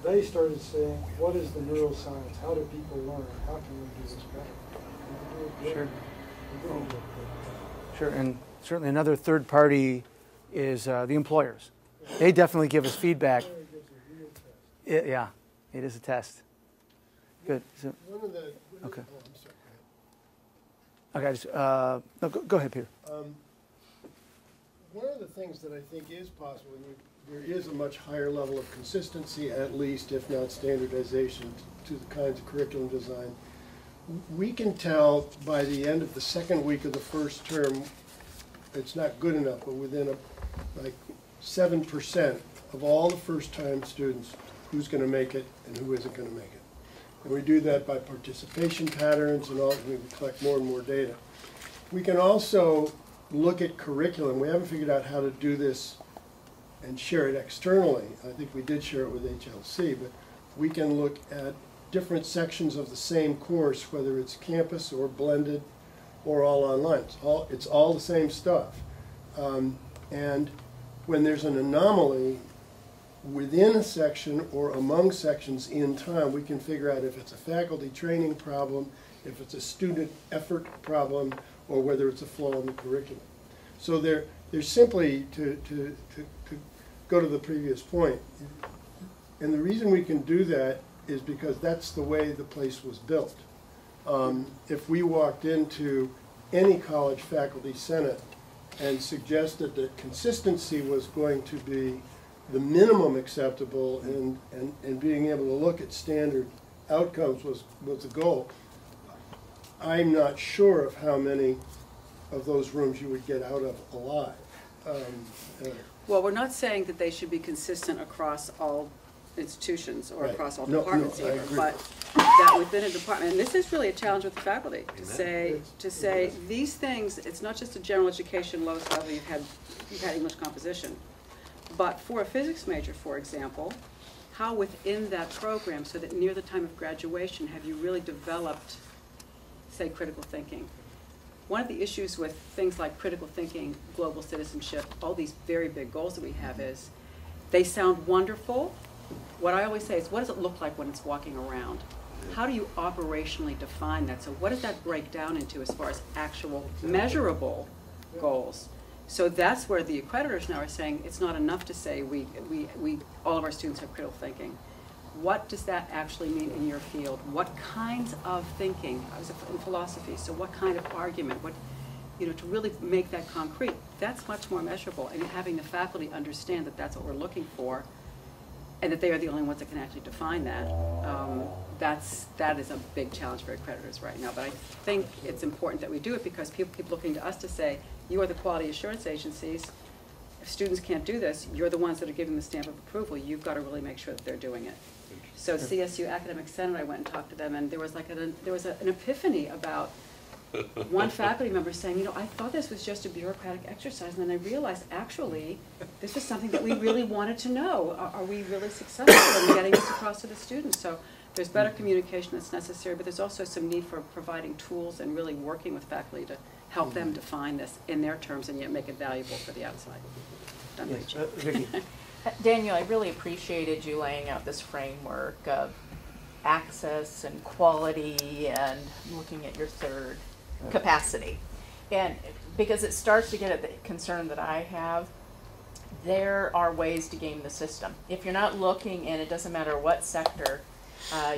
they started saying, what is the neuroscience? How do people learn? How can we do this better? Sure. Sure, and certainly another third party is the employers. They definitely give us feedback. Yeah, it is a test. Good. So, okay. Okay, no, go ahead, Peter. One of the things that I think is possible, there is a much higher level of consistency, at least, if not standardization, to the kinds of curriculum design. We can tell by the end of the second week of the first term, it's not good enough, but within like 7% of all the first-time students, who's going to make it and who isn't going to make it. And we do that by participation patterns and all, we collect more and more data. We can also look at curriculum. We haven't figured out how to do this and share it externally. I think we did share it with HLC, but we can look at different sections of the same course, whether it's campus or blended or all online. It's all the same stuff. And when there's an anomaly within a section or among sections in time, we can figure out if it's a faculty training problem, if it's a student effort problem, or whether it's a flaw in the curriculum. So there's simply, to go to the previous point, and the reason we can do that is because that's the way the place was built. If we walked into any college faculty senate and suggested that consistency was going to be the minimum acceptable and being able to look at standard outcomes was the goal, I'm not sure of how many of those rooms you would get out of alive. Well, we're not saying that they should be consistent across all institutions or across all departments either, but that within a department, and this is really a challenge with the faculty, to say these things, it's not just a general education lowest level, you've had English composition, but for a physics major, for example, how within that program, so that near the time of graduation, have you really developed, say, critical thinking? One of the issues with things like critical thinking, global citizenship, all these very big goals that we have is, they sound wonderful. What I always say is, what does it look like when it's walking around? How do you operationally define that? So what does that break down into as far as actual measurable goals? So that's where the accreditors now are saying it's not enough to say all of our students have critical thinking. What does that actually mean in your field? What kinds of thinking? I was in philosophy, so what kind of argument? to really make that concrete, that's much more measurable. And having the faculty understand that that's what we're looking for, and that they are the only ones that can actually define that, that is a big challenge for accreditors right now. But I think it's important that we do it because people keep looking to us to say, you are the quality assurance agencies. If students can't do this, you're the ones that are giving the stamp of approval. You've got to really make sure that they're doing it. So CSU Academic Center, I went and talked to them, and there was like an epiphany about one faculty member saying, I thought this was just a bureaucratic exercise, and then I realized actually this was something that we really wanted to know. Are we really successful in getting this across to the students? So there's better communication that's necessary, but there's also some need for providing tools and really working with faculty to help them define this in their terms and yet make it valuable for the outside. Yes, Vicki. Daniel, I really appreciated you laying out this framework of access and quality and looking at your third capacity. And because it starts to get at the concern that I have, there are ways to game the system. If you're not looking, and it doesn't matter what sector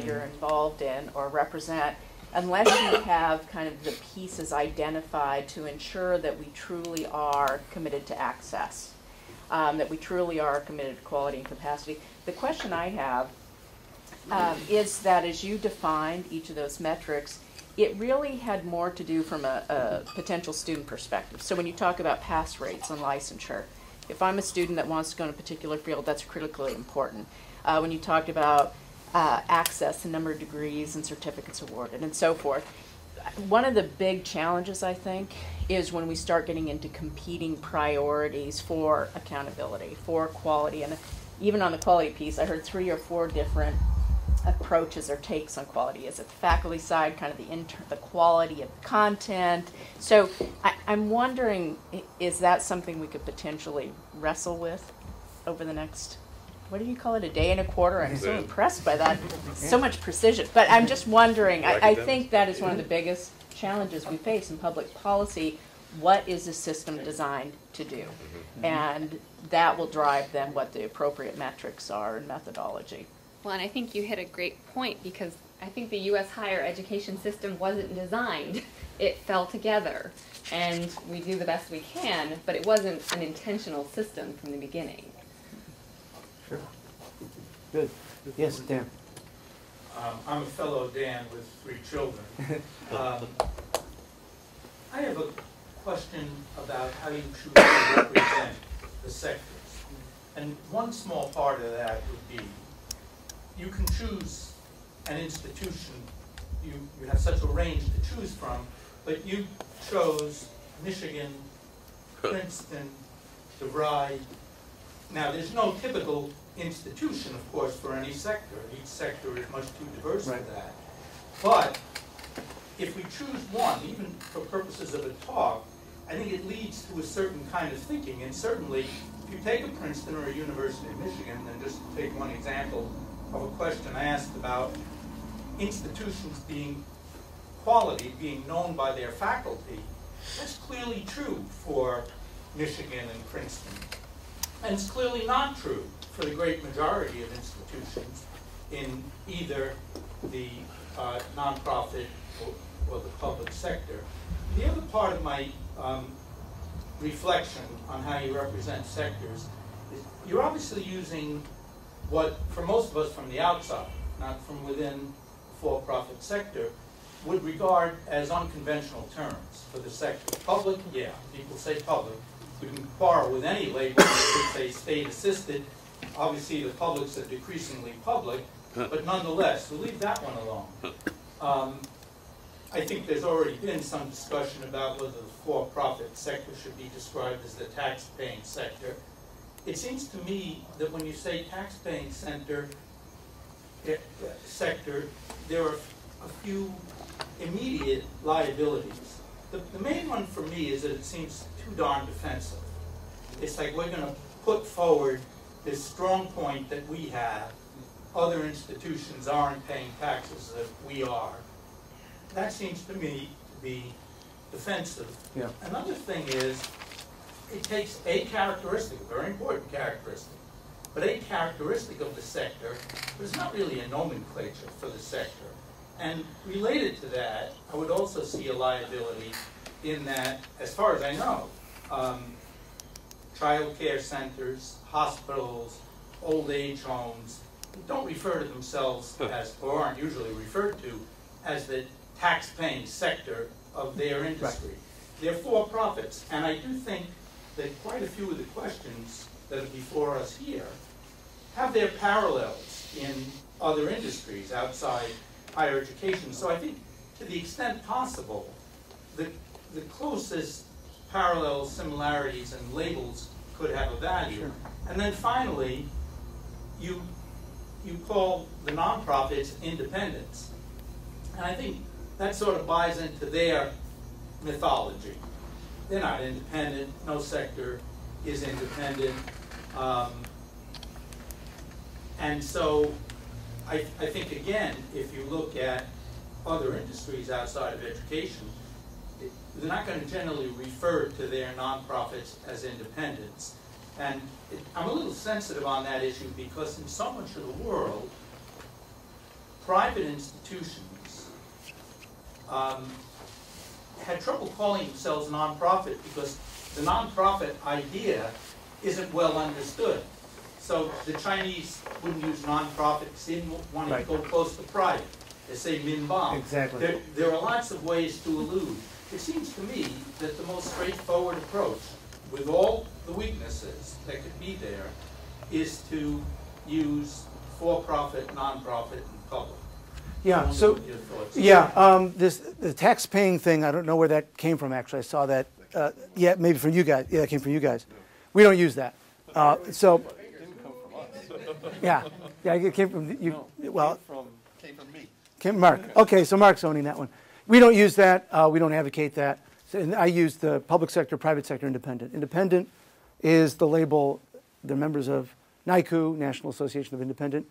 you're involved in or represent, unless you have kind of the pieces identified to ensure that we truly are committed to access, that we truly are committed to quality and capacity. The question I have is that as you defined each of those metrics, it really had more to do from a potential student perspective. So when you talk about pass rates and licensure, if I'm a student that wants to go in a particular field, that's critically important. When you talked about access, the number of degrees and certificates awarded and so forth, one of the big challenges, I think, is when we start getting into competing priorities for accountability, for quality. And even on the quality piece, I heard 3 or 4 different approaches or takes on quality. Is it the faculty side, kind of the quality of the content? So I'm wondering, is that something we could potentially wrestle with over the next, what do you call it, a day and a quarter? I'm so impressed by that, so much precision. But I'm just wondering, I think that is one of the biggest challenges we face in public policy. What is the system designed to do? And that will drive then what the appropriate metrics are and methodology. Well, and I think you hit a great point, because I think the U.S. higher education system wasn't designed. It fell together, and we do the best we can, but it wasn't an intentional system from the beginning. Sure. Good. Yes, Dan. I'm a fellow Dan with 3 children. I have a question about how you choose to represent the sectors. And one small part of that would be, you can choose an institution, you have such a range to choose from, but you chose Michigan, Princeton, DeVry. Now, there's no typical institution, of course, for any sector. Each sector is much too diverse for that. But if we choose one, even for purposes of a talk, I think it leads to a certain kind of thinking. And certainly, if you take a Princeton or a University of Michigan, and just to take one example of a question asked about institutions being quality, being known by their faculty, that's clearly true for Michigan and Princeton. And it's clearly not true for the great majority of institutions in either the nonprofit or the public sector. The other part of my reflection on how you represent sectors is you're obviously using what, for most of us from the outside, not from within the for-profit sector, would regard as unconventional terms for the sector. Public, yeah, people say public. We can quarrel with any label. We could say state-assisted. Obviously, the publics are decreasingly public, but nonetheless, we'll leave that one alone. I think there's already been some discussion about whether the for-profit sector should be described as the tax-paying sector. It seems to me that when you say tax-paying sector, there are a few immediate liabilities. The main one for me is that it seems too darn defensive. It's like we're going to put forward this strong point that we have. Other institutions aren't paying taxes that we are. That seems to me to be defensive. Yeah. Another thing is, it takes a characteristic, a very important characteristic, but a characteristic of the sector, but it's not really a nomenclature for the sector. And related to that, I would also see a liability in that, as far as I know, child care centers, hospitals, old age homes don't refer to themselves as, or aren't usually referred to, as the tax-paying sector of their industry. Right. They're for-profits, and I do think that quite a few of the questions that are before us here have their parallels in other industries outside higher education. So I think to the extent possible, the closest parallels, similarities, and labels could have a value. Sure. And then finally, you call the nonprofits independents. And I think that sort of buys into their mythology. They're not independent. No sector is independent. And so I think, again, if you look at other industries outside of education, they're not going to generally refer to their nonprofits as independents. And I'm a little sensitive on that issue because in so much of the world, private institutions had trouble calling themselves a nonprofit because the nonprofit idea isn't well understood. So the Chinese wouldn't use nonprofit because they didn't want to go close to private. They say minbang. Exactly. There are lots of ways to allude. It seems to me that the most straightforward approach, with all the weaknesses that could be there, is to use for-profit, nonprofit, and public. Yeah. So, yeah, the tax-paying thing. I don't know where that came from. Actually, I saw that. Yeah, maybe from you guys. Yeah, it came from you guys. We don't use that. So. Yeah, it came from you. Well, came from me. Came from Mark. Okay, so Mark's owning that one. We don't use that. We don't advocate that. So, and I use the public sector, private sector, independent. Independent is the label. They're members of NICU, National Association of Independent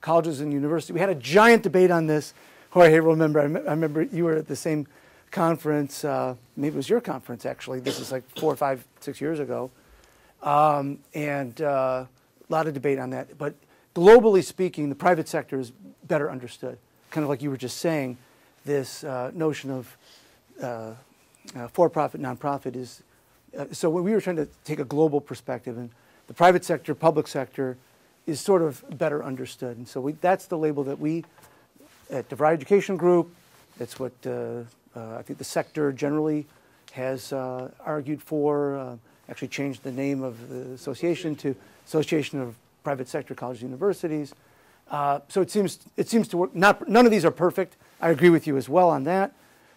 Colleges and Universities. We had a giant debate on this. Jorge, remember? I remember you were at the same conference. Maybe it was your conference, actually. This is like 4, 5, 6 years ago. And a lot of debate on that. But globally speaking, the private sector is better understood. Kind of like you were just saying, this notion of for-profit, nonprofit is, so when we were trying to take a global perspective, and the private sector, public sector is sort of better understood. And so that's the label that we, at DeVry Education Group, that's what I think the sector generally has argued for, actually changed the name of the association to Association of Private Sector Colleges and Universities. So it seems to work. None of these are perfect. I agree with you as well on that.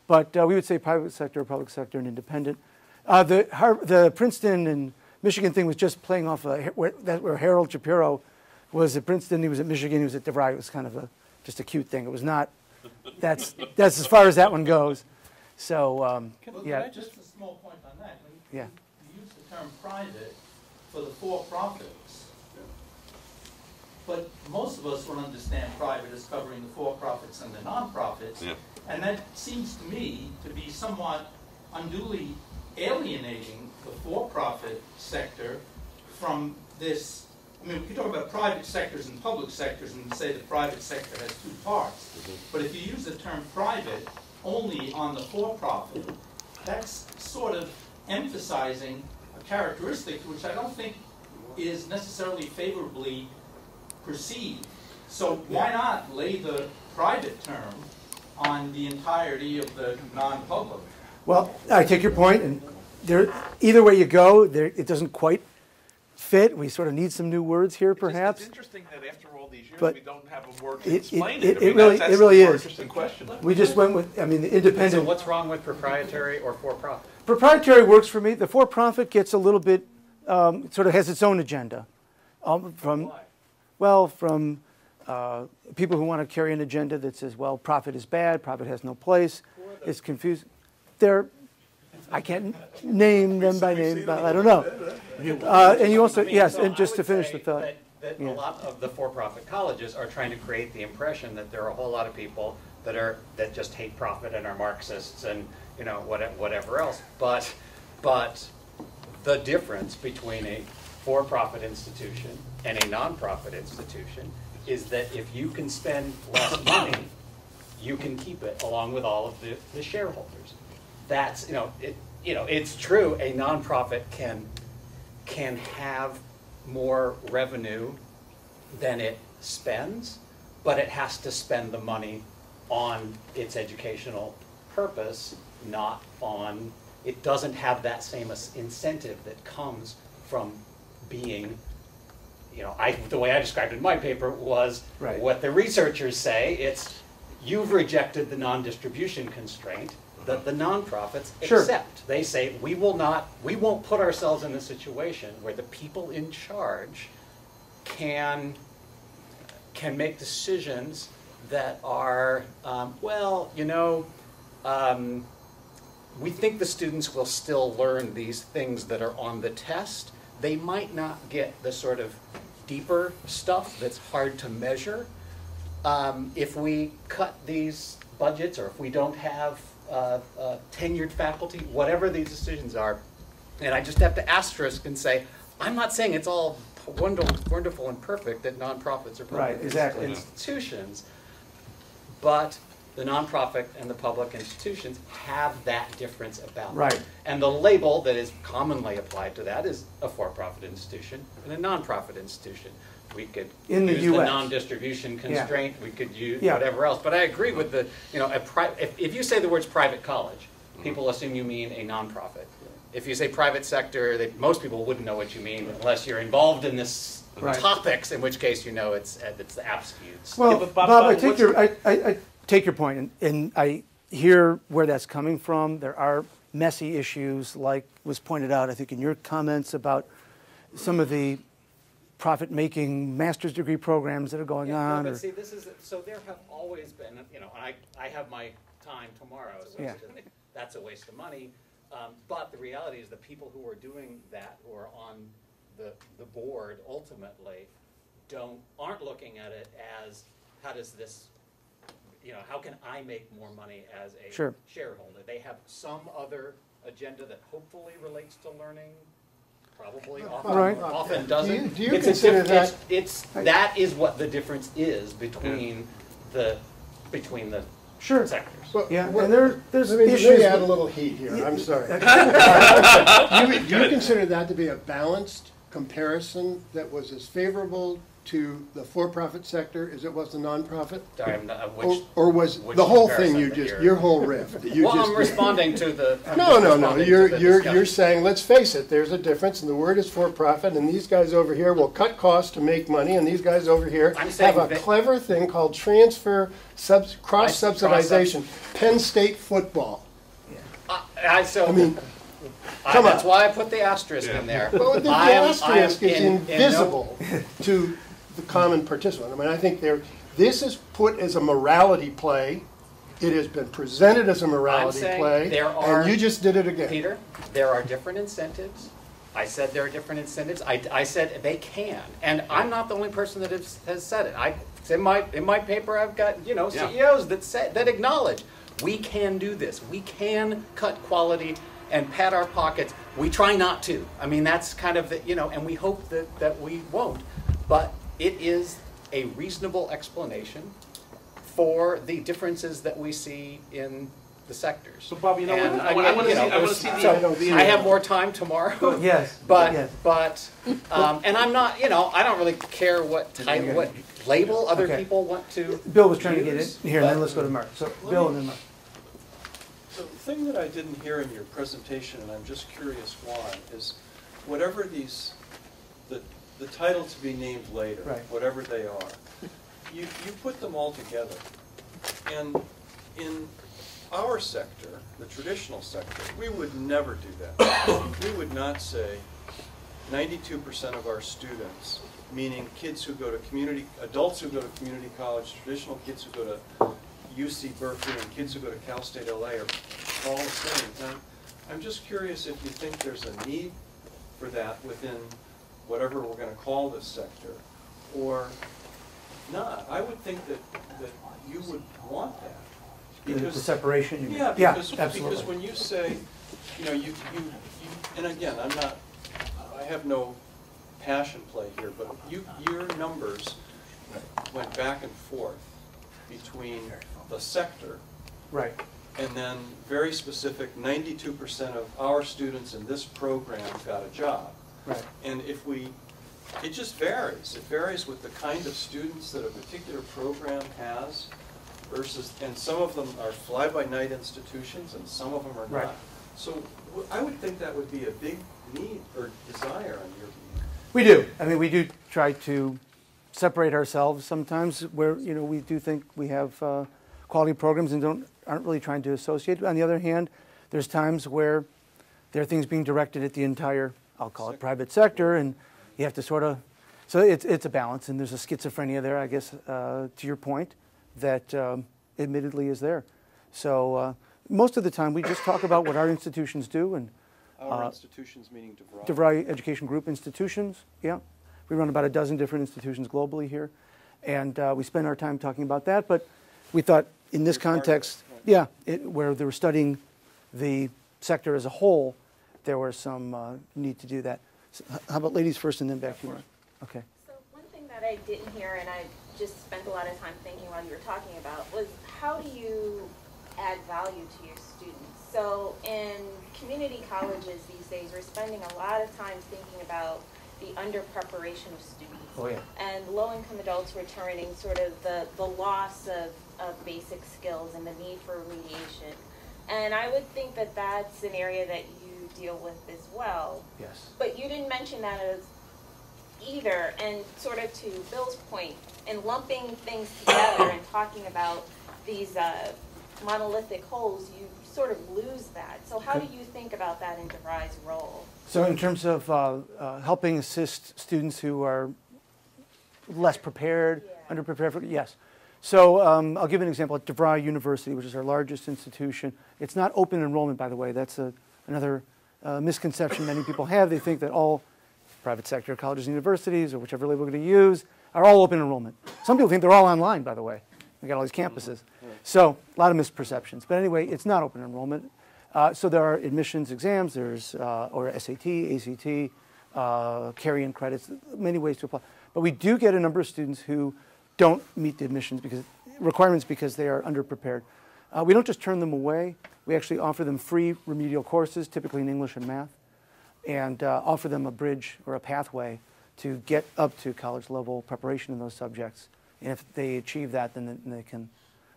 But we would say private sector, public sector, and independent. The Princeton and Michigan thing was just playing off where Harold Shapiro was at Princeton, he was at Michigan, he was at DeVry. It was kind of just a cute thing. It was not. That's as far as that one goes. So yeah. Just a small point on that. Yeah. You use the term private for the for-profits. But most of us would understand private as covering the for-profits and the non-profits. Yeah. And that seems to me to be somewhat unduly alienating the for-profit sector from this. I mean, we can talk about private sectors and public sectors and say the private sector has two parts. But if you use the term private only on the for-profit, that's sort of emphasizing a characteristic which I don't think is necessarily favorably perceived. So why not lay the private term on the entirety of the non-public? Well, I take your point, and either way you go, it doesn't quite fit. We sort of need some new words here, perhaps. It's interesting that after all these years, but we don't have a word to explain it. It really is. Interesting question. We just went with, I mean, the independent. So what's wrong with proprietary or for-profit? Proprietary works for me. The for-profit gets a little bit, sort of has its own agenda. From people who want to carry an agenda that says, well, profit is bad, profit has no place, it's confusing. I can't name them by name, but I don't know. And you also, yes, and just to finish the thought. That a lot of the for-profit colleges are trying to create the impression that there are a whole lot of people that just hate profit and are Marxists and whatever else. But the difference between a for-profit institution and a non-profit institution is that if you can spend less money, you can keep it along with all of the shareholders. that's, it's true, a nonprofit can have more revenue than it spends, but it has to spend the money on its educational purpose, not on, it doesn't have that same incentive that comes from being, the way I described it in my paper was what the researchers say, it's you've rejected the non-distribution constraint that the nonprofits accept. They say we won't put ourselves in a situation where the people in charge can make decisions that are, we think the students will still learn these things that are on the test. They might not get the sort of deeper stuff that's hard to measure. If we cut these budgets, or if we don't have tenured faculty, whatever these decisions are, and I just have to asterisk and say, I'm not saying it's all wonderful and perfect that nonprofits are public institutions, but the nonprofit and the public institutions have that difference about them. And the label that is commonly applied to that is a for-profit institution and a nonprofit institution. We could use the non-distribution constraint, we could use whatever else. But I agree with the, if you say the words private college, people assume you mean a nonprofit. If you say private sector, most people wouldn't know what you mean unless you're involved in this topics, in which case it's the absolutes. Well, Bob, I take your point, and I hear where that's coming from. There are messy issues, like was pointed out, I think, in your comments about some of the profit-making master's degree programs that are going on. But see, so there have always been, I have my time tomorrow, so that's a waste of money. But the reality is the people who are doing that, who are on the board ultimately, aren't looking at it as, how does this, how can I make more money as a shareholder? They have some other agenda that hopefully relates to learning, probably often doesn't. Do you consider that? That is what the difference is between the sectors. Well, and there's issues. Let me add a little heat here. I'm sorry. Do you consider that to be a balanced comparison that was as favorable to the for-profit sector as it was the nonprofit? Or was the whole thing your whole riff? I'm responding to the. No. You're saying, let's face it. There's a difference, and the word is for-profit, and these guys over here will cut costs to make money, and these guys over here have a clever thing called transfer cross-subsidization. Penn State football. That's why I put the asterisk in there. Well, the asterisk is invisible to the common participant. I think this is put as a morality play. It has been presented as a morality play, and you just did it again. Peter, there are different incentives. I said there are different incentives. I said they can, and I'm not the only person that has said it. In my paper, I've got CEOs that acknowledge we can do this. We can cut quality and pat our pockets. We try not to. That's kind of and we hope that we won't. But it is a reasonable explanation for the differences that we see in the sectors. So, Bob, I want to see I have more time tomorrow. But and I'm not, I don't really care what label other people want to. Bill was trying to get it here, and then let's go to Mark. So, Bill and then Mark. The thing that I didn't hear in your presentation, and I'm just curious why, is whatever the title to be named later, whatever they are, you put them all together. And in our sector, the traditional sector, we would never do that. We would not say 92% of our students, meaning kids who go to adults who go to community college, traditional kids who go to UC Berkeley, and kids who go to Cal State LA are all the same. Now, I'm just curious if you think there's a need for that within whatever we're going to call this sector, or not. I would think that you would want that. Because the separation, you mean? Because when you say, and again, I have no passion play here, but your numbers went back and forth between the sector and then very specific, 92% of our students in this program got a job. Right. And if we, it just varies. It varies with the kind of students that a particular program has versus, and some of them are fly-by-night institutions and some of them are Right. not. So I would think that would be a big need or desire on your behalf. We do. I mean, we do try to separate ourselves sometimes where, you know, we do think we have quality programs and aren't really trying to associate. On the other hand, there's times where there are things being directed at the entire, I'll call it private sector, and you have to sort of, so it's a balance, and there's a schizophrenia there, I guess, to your point, that admittedly is there. So most of the time we just talk about what our institutions do, and Our institutions meaning DeVry? DeVry Education Group institutions, yeah. We run about a dozen different institutions globally here, and we spend our time talking about that, but we thought in this context, yeah, where they were studying the sector as a whole, there was some need to do that. So how about ladies first and then back to you? Okay. So one thing that I didn't hear, and I just spent a lot of time thinking while you were talking about, was how do you add value to your students? So in community colleges these days, we're spending a lot of time thinking about the under preparation of students. Oh, yeah. And low-income adults returning, sort of the loss of basic skills and the need for remediation. And I would think that that's an area that you deal with as well. Yes. But you didn't mention that as either, and sort of to Bill's point, in lumping things together and talking about these monolithic wholes, you sort of lose that. So how do you think about that in DeVry's role? So in terms of helping assist students who are less prepared, underprepared for, yes. So I'll give an example at DeVry University, which is our largest institution. It's not open enrollment, by the way. That's another misconception many people have. They think that all private sector colleges and universities, or whichever label we're going to use, are all open enrollment. Some people think they're all online, by the way. We got all these campuses. So a lot of misperceptions. But anyway, it's not open enrollment. So there are admissions exams, there's or SAT, ACT, carry-in credits, many ways to apply. But we do get a number of students who don't meet the admissions requirements because they are underprepared. We don't just turn them away. We actually offer them free remedial courses, typically in English and math, and offer them a bridge or a pathway to get up to college level preparation in those subjects. And if they achieve that, then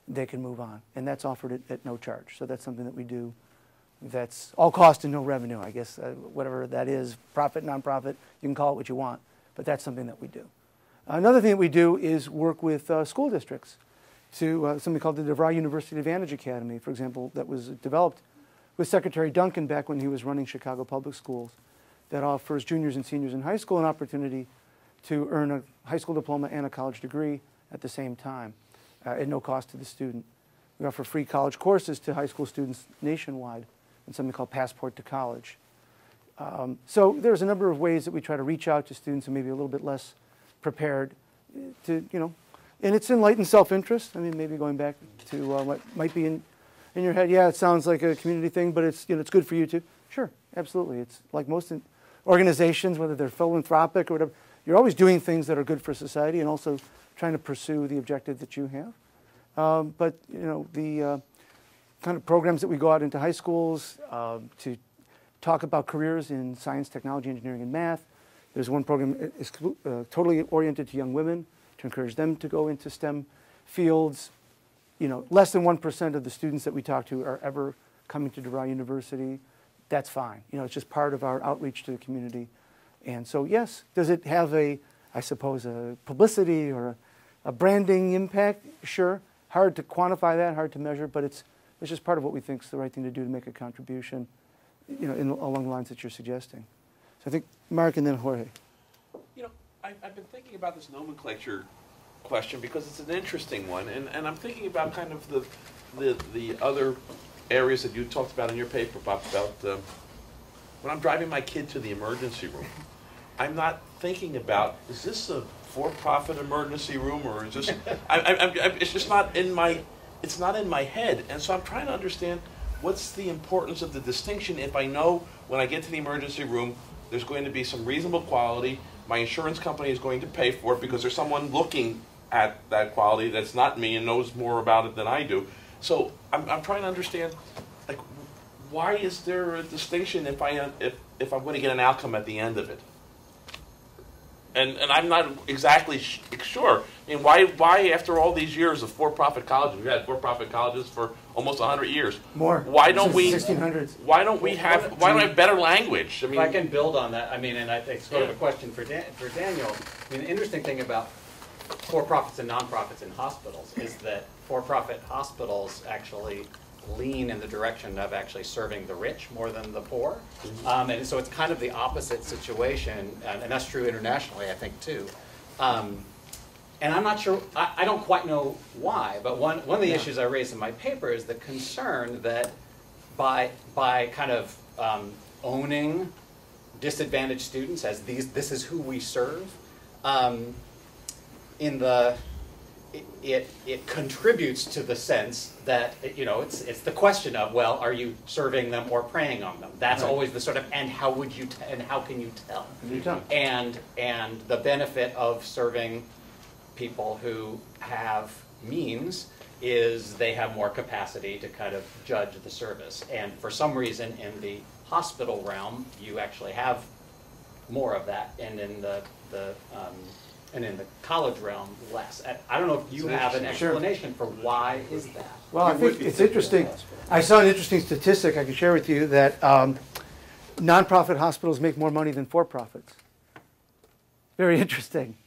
they can move on. And that's offered at no charge. So that's something that we do. That's all cost and no revenue, I guess, whatever that is, profit, nonprofit, you can call it what you want, but that's something that we do. Another thing that we do is work with school districts to something called the DeVry University Advantage Academy, for example, that was developed with Secretary Duncan back when he was running Chicago Public Schools, that offers juniors and seniors in high school an opportunity to earn a high school diploma and a college degree at the same time at no cost to the student. We offer free college courses to high school students nationwide in something called Passport to College. So there's a number of ways that we try to reach out to students who may be a little bit less prepared to, you know, and it's enlightened self-interest. I mean, maybe going back to what might be in your head, yeah, it sounds like a community thing, but it's, you know, it's good for you too. Sure, absolutely. It's like most organizations, whether they're philanthropic or whatever, you're always doing things that are good for society and also trying to pursue the objective that you have. But, you know, the kind of programs that we go out into high schools to talk about careers in science, technology, engineering, and math. There's one program that is totally oriented to young women to encourage them to go into STEM fields. You know, less than 1% of the students that we talk to are ever coming to DeVry University. That's fine. You know, it's just part of our outreach to the community. And so, yes, does it have I suppose, a publicity or a branding impact? Sure. Hard to quantify that, hard to measure, but it's just part of what we think is the right thing to do to make a contribution, you know, along the lines that you're suggesting. So I think Mark and then Jorge. You know, I've been thinking about this nomenclature question because it's an interesting one, and I'm thinking about kind of the other areas that you talked about in your paper, Bob, about when I'm driving my kid to the emergency room, I'm not thinking about, is this a for-profit emergency room, or is this, it's just not in my, it's not in my head. And so I'm trying to understand what's the importance of the distinction if I know when I get to the emergency room, there's going to be some reasonable quality, my insurance company is going to pay for it because there's someone looking at that quality that's not me and knows more about it than I do. So I'm trying to understand, like, why is there a distinction if I'm going to get an outcome at the end of it? And I'm not exactly sure. I mean, why after all these years of for-profit colleges, we've had for-profit colleges for almost 100 years. More. Why don't we? 1600s. Why don't we have better language? I mean, if I can build on that, I mean, and it's sort of a question for Daniel. I mean, the interesting thing about for-profits and nonprofits in hospitals is that for-profit hospitals actually lean in the direction of actually serving the rich more than the poor. And so it's kind of the opposite situation, and that's true internationally, I think, too. And I'm not sure, I don't quite know why, but one of the issues I raised in my paper is the concern that by kind of owning disadvantaged students as this is who we serve, it contributes to the sense that, you know, it's the question of, well, are you serving them or preying on them? That's always the sort of, and how would you and how can you tell? And the benefit of serving people who have means is they have more capacity to kind of judge the service. And for some reason in the hospital realm, you actually have more of that, and in the college realm, less. I don't know if you have an explanation for why is that. Well, I think it's interesting. I saw an interesting statistic I can share with you that nonprofit hospitals make more money than for-profits. Very interesting.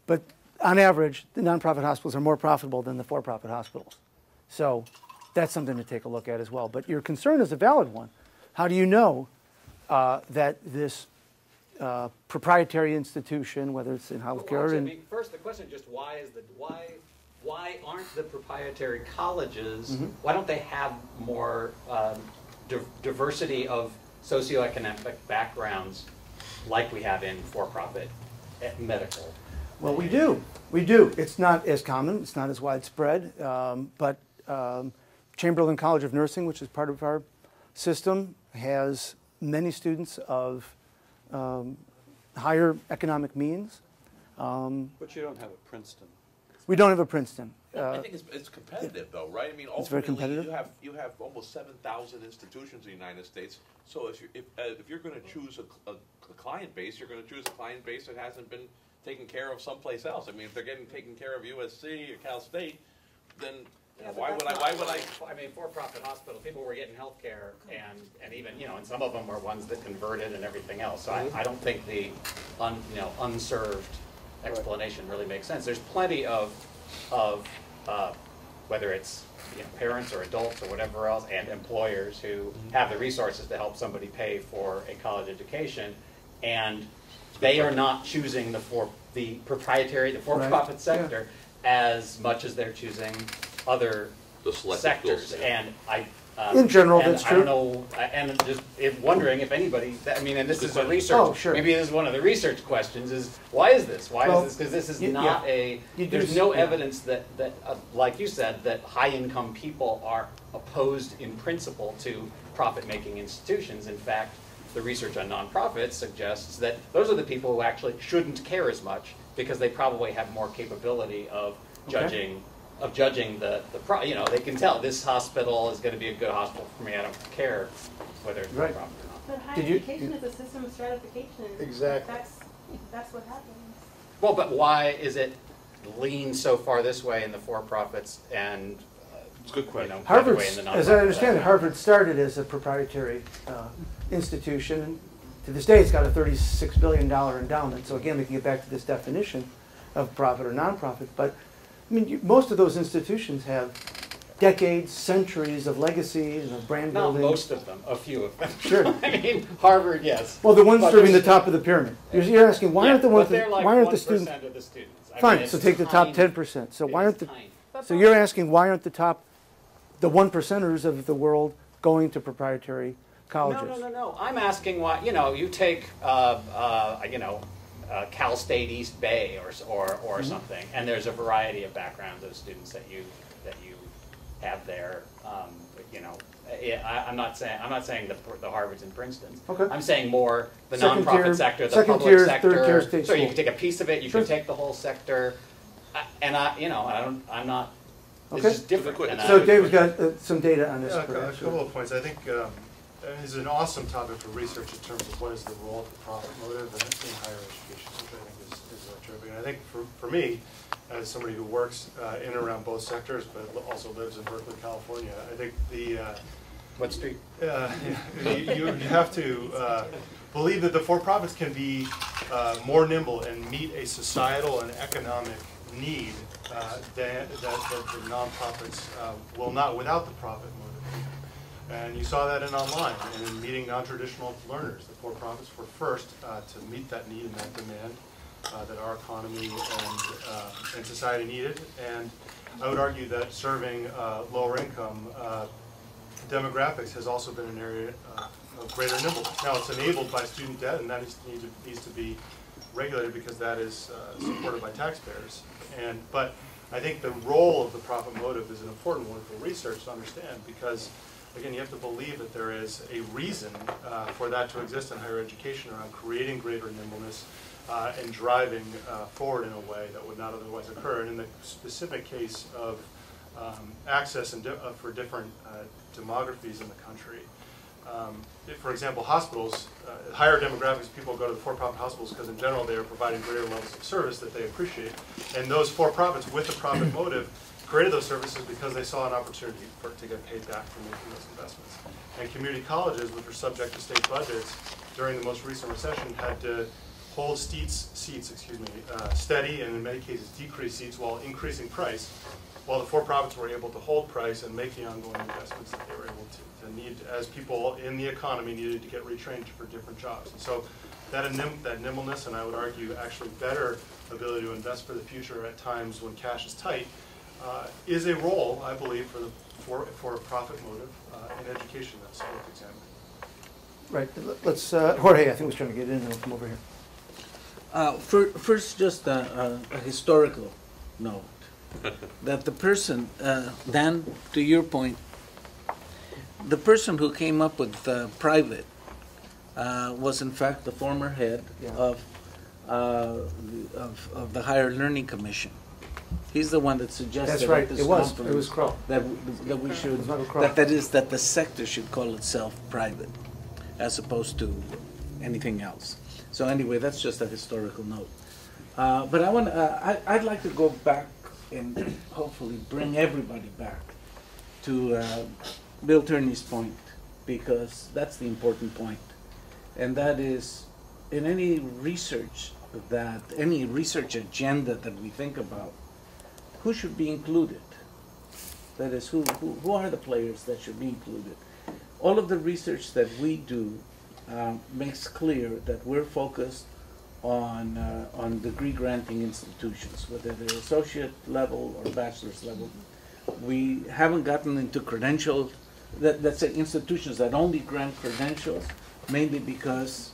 But on average, the nonprofit hospitals are more profitable than the for-profit hospitals. So that's something to take a look at as well. But your concern is a valid one. How do you know that this proprietary institution, whether it's in healthcare, I mean, first the question just why aren't the proprietary colleges? Why don't they have more diversity of socioeconomic backgrounds like we have in for-profit medical? Well, we do. We do. It's not as common. It's not as widespread. But Chamberlain College of Nursing, which is part of our system, has many students of higher economic means. But you don't have a Princeton. We don't have a Princeton. I think it's competitive, though, right? I mean, it's very competitive. You have almost 7,000 institutions in the United States. So if you're going to choose a client base, you're going to choose a client base that hasn't been taken care of someplace else. I mean, if they're getting taken care of USC or Cal State, then why would I? I mean, for-profit hospitals, people were getting health care, and even, you know, and some of them were ones that converted and everything else. So I don't think the unserved explanation really makes sense. There's plenty of whether it's, you know, parents or adults or whatever else, and employers who have the resources to help somebody pay for a college education, and they are not choosing the for-profit sector as much as they're choosing other sectors. And in general, that's true. I don't know, and just wondering if anybody, I mean, and this is a research, maybe this is one of the research questions, is why is this? Why is this? Because this is not there's no evidence that like you said, that high-income people are opposed in principle to profit-making institutions. In fact, the research on nonprofits suggests that those are the people who actually shouldn't care as much because they probably have more capability of judging you know, they can tell this hospital is going to be a good hospital for me. I don't care whether it's for profit or not. But higher education is a system of stratification. Exactly. That's what happens. Well, but why is it leaned so far this way in the for-profits and it's a good question. You know, Harvard, way in the as I understand it, Harvard started as a proprietary institution. To this day, it's got a $36 billion endowment. So again, we can get back to this definition of profit or nonprofit. But I mean, most of those institutions have decades, centuries of legacy and of brand building. Not most of them, a few of them. Sure. I mean, Harvard, yes. Well, the ones serving the top of the pyramid. You're asking why aren't the ones? Why aren't the students? Of the students. Fine. So take the top 10%. So why aren't the? So you're asking why aren't the 1%ers of the world going to proprietary colleges? No. I'm asking why. You know, you take Cal State East Bay or something, and there's a variety of backgrounds of students that you have there. You know, I'm not saying the Harvards and Princetons. Okay. I'm saying more the nonprofit sector, the public tier, sector. Third tier state so you school. can take a piece of it, you can take the whole sector, I'm not. Okay. It's just different. And So Dave's got some data on this. Yeah, a couple of points. I think this is an awesome topic for research in terms of what is the role of the profit motive in higher education, which I think is terrific. And I think for me, as somebody who works in and around both sectors, but also lives in Berkeley, California, I think the what street? You have to believe that the for-profits can be more nimble and meet a societal and economic need that the nonprofits will not without the profit motive. And you saw that in online and in meeting non-traditional learners. The for-profits were first to meet that need and that demand that our economy and society needed. And I would argue that serving lower income demographics has also been an area of greater nimbleness. Now it's enabled by student debt, and that needs to be regulated because that is supported by taxpayers. But I think the role of the profit motive is an important one for research to understand because, again, you have to believe that there is a reason for that to exist in higher education around creating greater nimbleness and driving forward in a way that would not otherwise occur. And in the specific case of access for different demographies in the country, for example, hospitals, higher demographics, people go to the for-profit hospitals because in general they are providing greater levels of service that they appreciate. And those for-profits with the profit motive created those services because they saw an opportunity to get paid back for making those investments. And community colleges, which were subject to state budgets during the most recent recession, had to hold seats steady and in many cases decrease seats while increasing price, while the for-profits were able to hold price and make the ongoing investments that they were able to need as people in the economy needed to get retrained for different jobs. And so that nimbleness, and I would argue actually better ability to invest for the future at times when cash is tight, is a role, I believe, for a profit motive in education that's worth examining. Right. Let's, Jorge, I think was trying to get in and we'll come over here. First, just a historical note. That the person, Dan, to your point, the person who came up with private was in fact the former head of the Higher Learning Commission. He's the one that suggested That's right. at this It was conference Crow. that we should that the sector should call itself private, as opposed to anything else. So anyway, that's just a historical note. But I'd like to go back and hopefully bring everybody back to Bill Turney's point, because that's the important point. And that is, in any research agenda that we think about, who should be included? That is, who are the players that should be included? All of the research that we do makes clear that we're focused on degree granting institutions, whether they're associate level or bachelor's level. We haven't gotten into credentials, that's institutions that only grant credentials, mainly because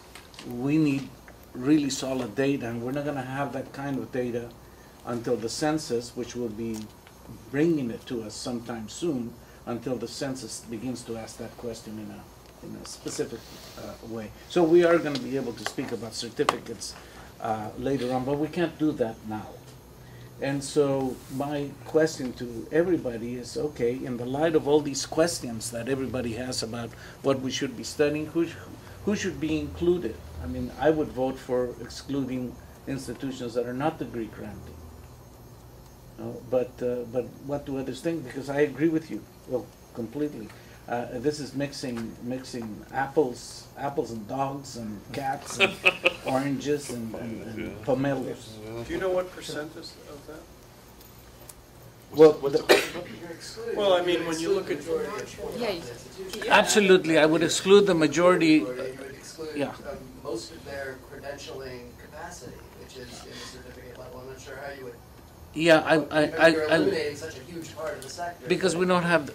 we need really solid data, and we're not going to have that kind of data until the census, which will be bringing it to us sometime soon, until the census begins to ask that question in a specific way. So we are going to be able to speak about certificates later on, but we can't do that now. And so my question to everybody is, okay, in the light of all these questions that everybody has about what we should be studying, who should be included? I mean, I would vote for excluding institutions that are not degree granting. But what do others think? Because I agree with you, well, completely. This is mixing apples and dogs and cats and oranges and pomelos. Do you know what percent is of that? Well, I mean, when you look at absolutely, I would exclude the majority. You would exclude most of their credentialing capacity, which is in the certificate level. I'm not sure how you would. Yeah, you're eliminating such a huge part of the sector. Because we don't have,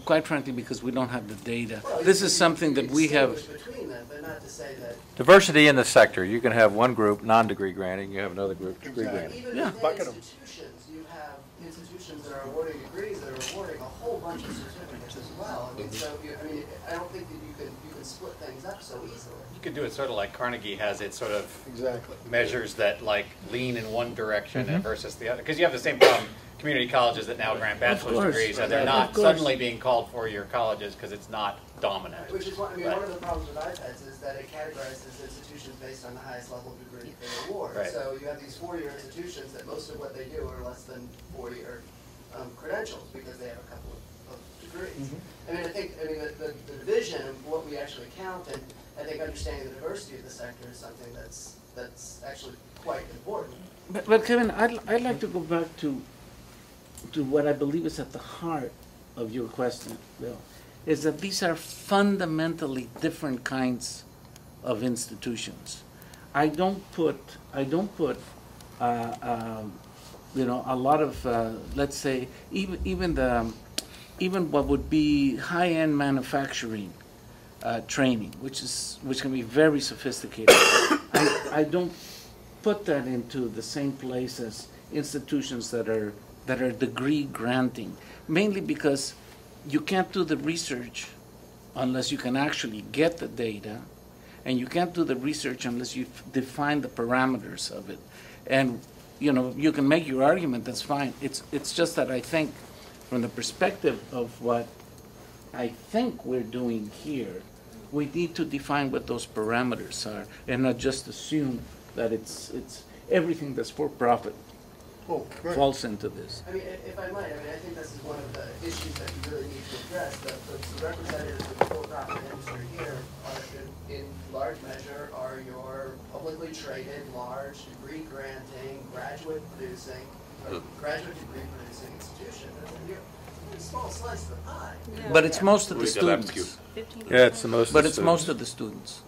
quite frankly, because we don't have the data. Well, this is something that we have. Between them, but not to say that. Diversity in the sector. You can have one group non-degree granting, you have another group degree granting. Even within institutions, you have institutions that are awarding degrees that are awarding a whole bunch of certificates as well. I mean, so I don't think that you can split things up so easily. You could do it sort of like Carnegie has it, sort of measures that like lean in one direction versus the other. Because you have the same problem community colleges that now grant bachelor's degrees, and they're not suddenly being called four-year colleges because it's not dominant. Which is one, I mean, one of the problems with iPads is that it categorizes institutions based on the highest level degree they award. Right. So you have these four-year institutions that most of what they do are less than 4-year credentials because they have a couple of degrees. I mean, I think, the vision of what we actually count, and I think understanding the diversity of the sector is something that's actually quite important. But Kevin, I'd like to go back to what I believe is at the heart of your question, Bill, is that these are fundamentally different kinds of institutions. I don't put you know, a lot of let's say even what would be high-end manufacturing training, which can be very sophisticated. I don't put that into the same place as institutions that are degree granting, mainly because you can't do the research unless you can actually get the data, and you can't do the research unless you define the parameters of it. And you know, you can make your argument, that's fine. It's just that I think from the perspective of what I think we're doing here, we need to define what those parameters are and not just assume that it's everything that's for profit falls into this. I mean, if I might, I think this is one of the issues that you really need to address. The representatives of the for-profit industry here are, in large measure, are your publicly traded, large, degree-granting, graduate-degree-producing institution. You're a small slice of the pie. Yeah. But it's most of the students. Yeah, it's the most. But it's most of the students.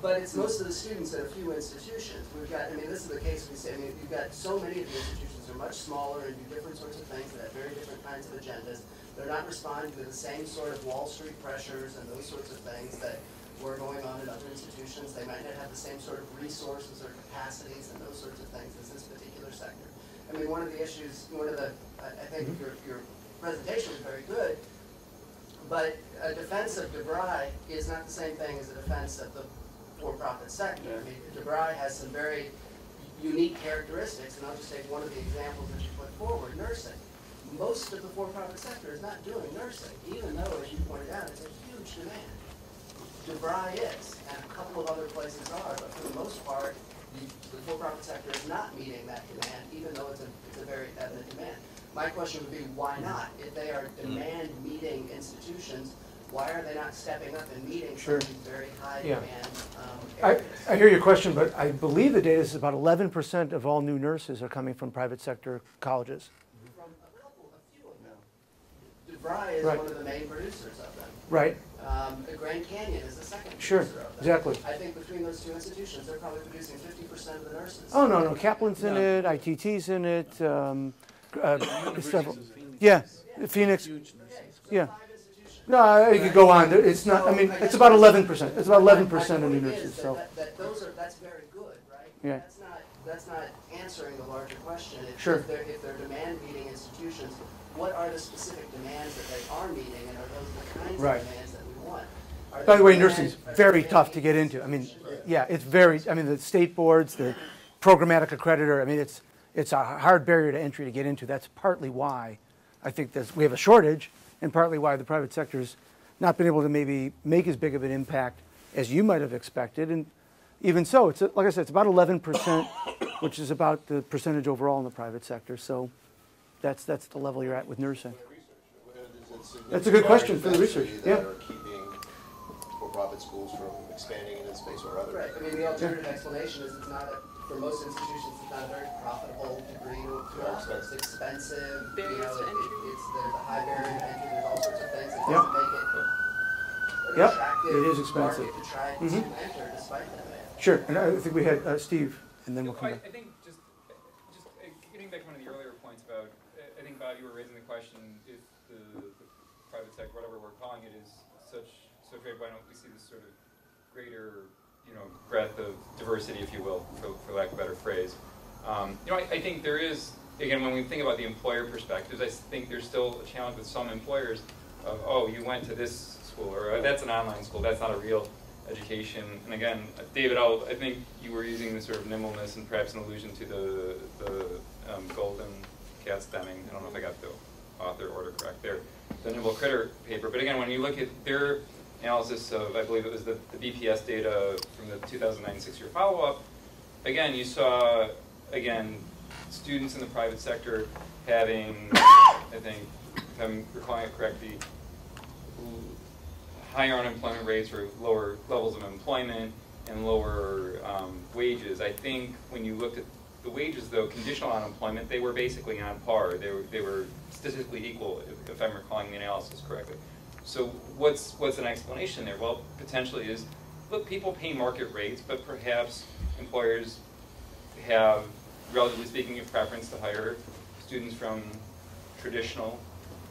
But it's most of the students at a few institutions. We've got, I mean, this is the case we say, I mean, you've got so many of the institutions are much smaller and do different sorts of things that have very different kinds of agendas. They're not responding to the same sort of Wall Street pressures and those sorts of things that were going on in other institutions. They might not have the same sort of resources or capacities and those sorts of things as this particular sector. I mean, one of the issues, I think your presentation was very good, but a defense of DeVry is not the same thing as a defense of the for-profit sector. I mean, DeVry has some very unique characteristics, and I'll just take one of the examples that you put forward, nursing. Most of the for-profit sector is not doing nursing, even though, as you pointed out, it's a huge demand. DeVry is, and a couple of other places are, but for the most part, the for-profit sector is not meeting that demand, even though it's a very evident demand. My question would be, why not? If they are demand-meeting institutions, why are they not stepping up and meeting some of these very high demand areas? I hear your question, but I believe the data is about 11% of all new nurses are coming from private sector colleges. From a few of them. DeVry is one of the main producers of them. Right. Grand Canyon is the second Sure, producer of them. exactly. I think between those two institutions, they're probably producing 50% of the nurses. Oh, no, Kaplan's in it, ITT's in it, several. Yeah, Phoenix. Yeah. No, you could go on. It's not. I mean, it's about 11%. It's about 11% of new nurses. So. That's very good, right? Yeah. That's not answering the larger question. Sure. If they're demand-meeting institutions, what are the specific demands that they are meeting, and are those the kinds of demands that we want? By the way, nursing's very tough to get into. I mean, yeah, it's very. I mean, the state boards, the programmatic accreditor. I mean, it's a hard barrier to entry to get into. That's partly why I think we have a shortage. And partly why the private sector's not been able to maybe make as big of an impact as you might have expected. And even so, it's like I said, it's about 11%, which is about the percentage overall in the private sector. So that's the level you're at with nursing. That's a good question for the research. Yeah. Are keeping for-profit schools from expanding in this space or other. Right. I mean, the alternative explanation is it's not for most institutions, it's not a very profitable degree to offer. It's expensive. There's a high barrier to entry. There's all sorts of things that doesn't make it an attractive it is expensive. market to try to enter despite that. Sure. And I think we had Steve, and then we'll come back. I think just getting back to one of the earlier points about, I think, Bob, you were raising the question if the private sector, whatever we're calling it, is so great, why don't we see this sort of greater breadth of diversity, if you will, for lack of a better phrase. I think there is, again, when we think about the employer perspectives, I think there's still a challenge with some employers of, oh, you went to this school, or that's an online school, that's not a real education. And again, David, I think you were using this sort of nimbleness and perhaps an allusion to the golden Katz-Deming, I don't know if I got the author order correct there, the Nimble Critter paper. But again, when you look at their analysis of, I believe it was the BPS data from the 2009 6-year follow-up, again, you saw, again, students in the private sector having, I think, if I'm recalling it correctly, higher unemployment rates or lower levels of employment and lower wages. I think when you looked at the wages, though, conditional unemployment, they were basically on par. They were statistically equal, if I'm recalling the analysis correctly. So what's an explanation there? Well, potentially is, look, people pay market rates, but perhaps employers have, relatively speaking, a preference to hire students from traditional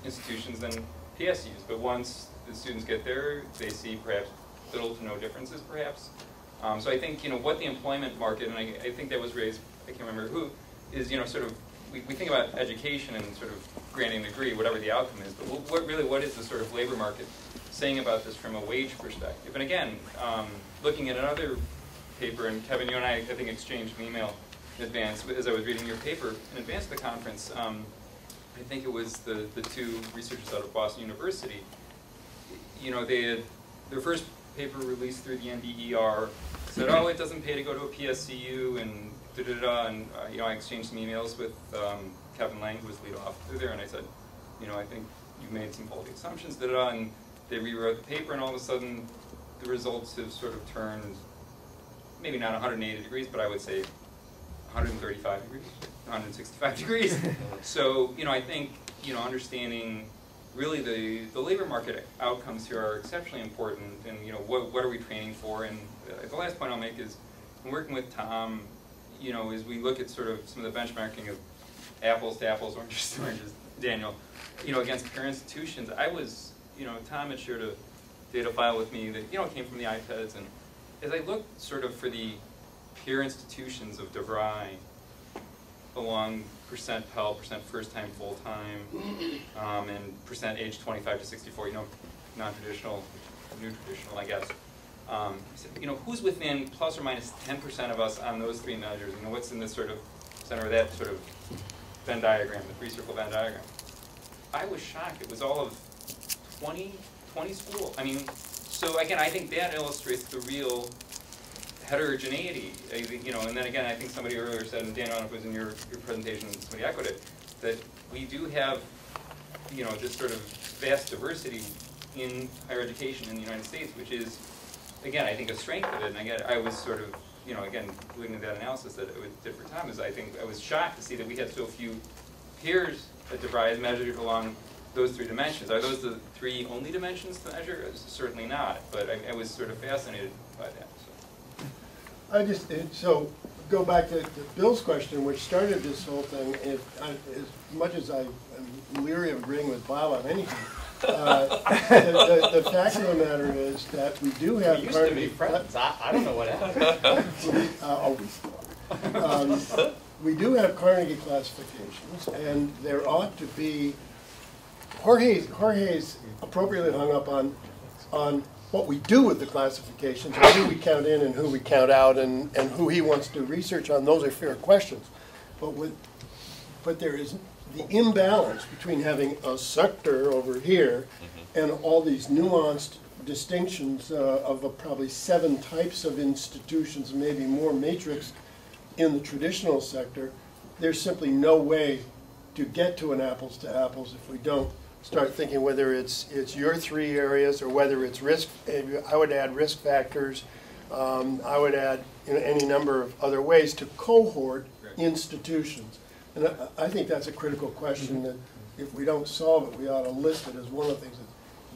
institutions than PSUs. But once the students get there, they see perhaps little to no differences, perhaps. So I think, what the employment market, and I think that was raised, I can't remember who, is, sort of, we think about education and sort of granting a degree, whatever the outcome is, but what is the sort of labor market saying about this from a wage perspective? And again, looking at another paper, and Kevin, you and I think, exchanged an email in advance, as I was reading your paper in advance of the conference. I think it was the two researchers out of Boston University. They had their first paper released through the NDER, said, oh, it doesn't pay to go to a PSCU, and da-da-da, and I exchanged some emails with Kevin Lang, who was lead author there, and I said, I think you've made some faulty assumptions, da-da-da, and they rewrote the paper, and all of a sudden, the results have sort of turned, maybe not 180 degrees, but I would say 135 degrees, 165 degrees. So, I think, understanding really the labor market outcomes here are exceptionally important, and what are we training for? And the last point I'll make is, in working with Tom, as we look at sort of some of the benchmarking of apples to apples, oranges to oranges, Daniel, against peer institutions, I was, Tom had shared a data file with me that, came from the iPads, and as I looked sort of for the peer institutions of DeVry along percent Pell, percent first-time full-time, and percent age 25 to 64, non-traditional, new traditional, I guess. Who's within plus or minus 10% of us on those three measures? What's in this sort of center of that sort of Venn diagram, the three-circle Venn diagram? I was shocked. It was all of 20 schools. So again, I think that illustrates the real heterogeneity, and then again, I think somebody earlier said, and Dan, I don't know if it was in your presentation, somebody echoed it, that we do have, this sort of vast diversity in higher education in the United States, which is, again, I think a strength of it, and again, I was sort of, again, looking at that analysis that it did for Tom, is I think I was shocked to see that we had so few peers at DeVry as measured along those three dimensions. Are those the three only dimensions to measure? Certainly not, but I was sort of fascinated by that. So go back to Bill's question, which started this whole thing. As much as I am leery of agreeing with Bob on anything, the fact of the matter is that we do have. We used to be friends. I don't know what happened. We do have Carnegie classifications, and there ought to be. Jorge's appropriately hung up on what we do with the classifications, and who we count in and who we count out, and who he wants to do research on. Those are fair questions. But there is the imbalance between having a sector over here and all these nuanced distinctions of probably 7 types of institutions, maybe more matrix in the traditional sector. There's simply no way to get to an apples to apples if we don't start thinking whether it's your 3 areas or whether it's risk. I would add risk factors. I would add any number of other ways to cohort institutions. And I think that's a critical question that if we don't solve it, we ought to list it as one of the things that's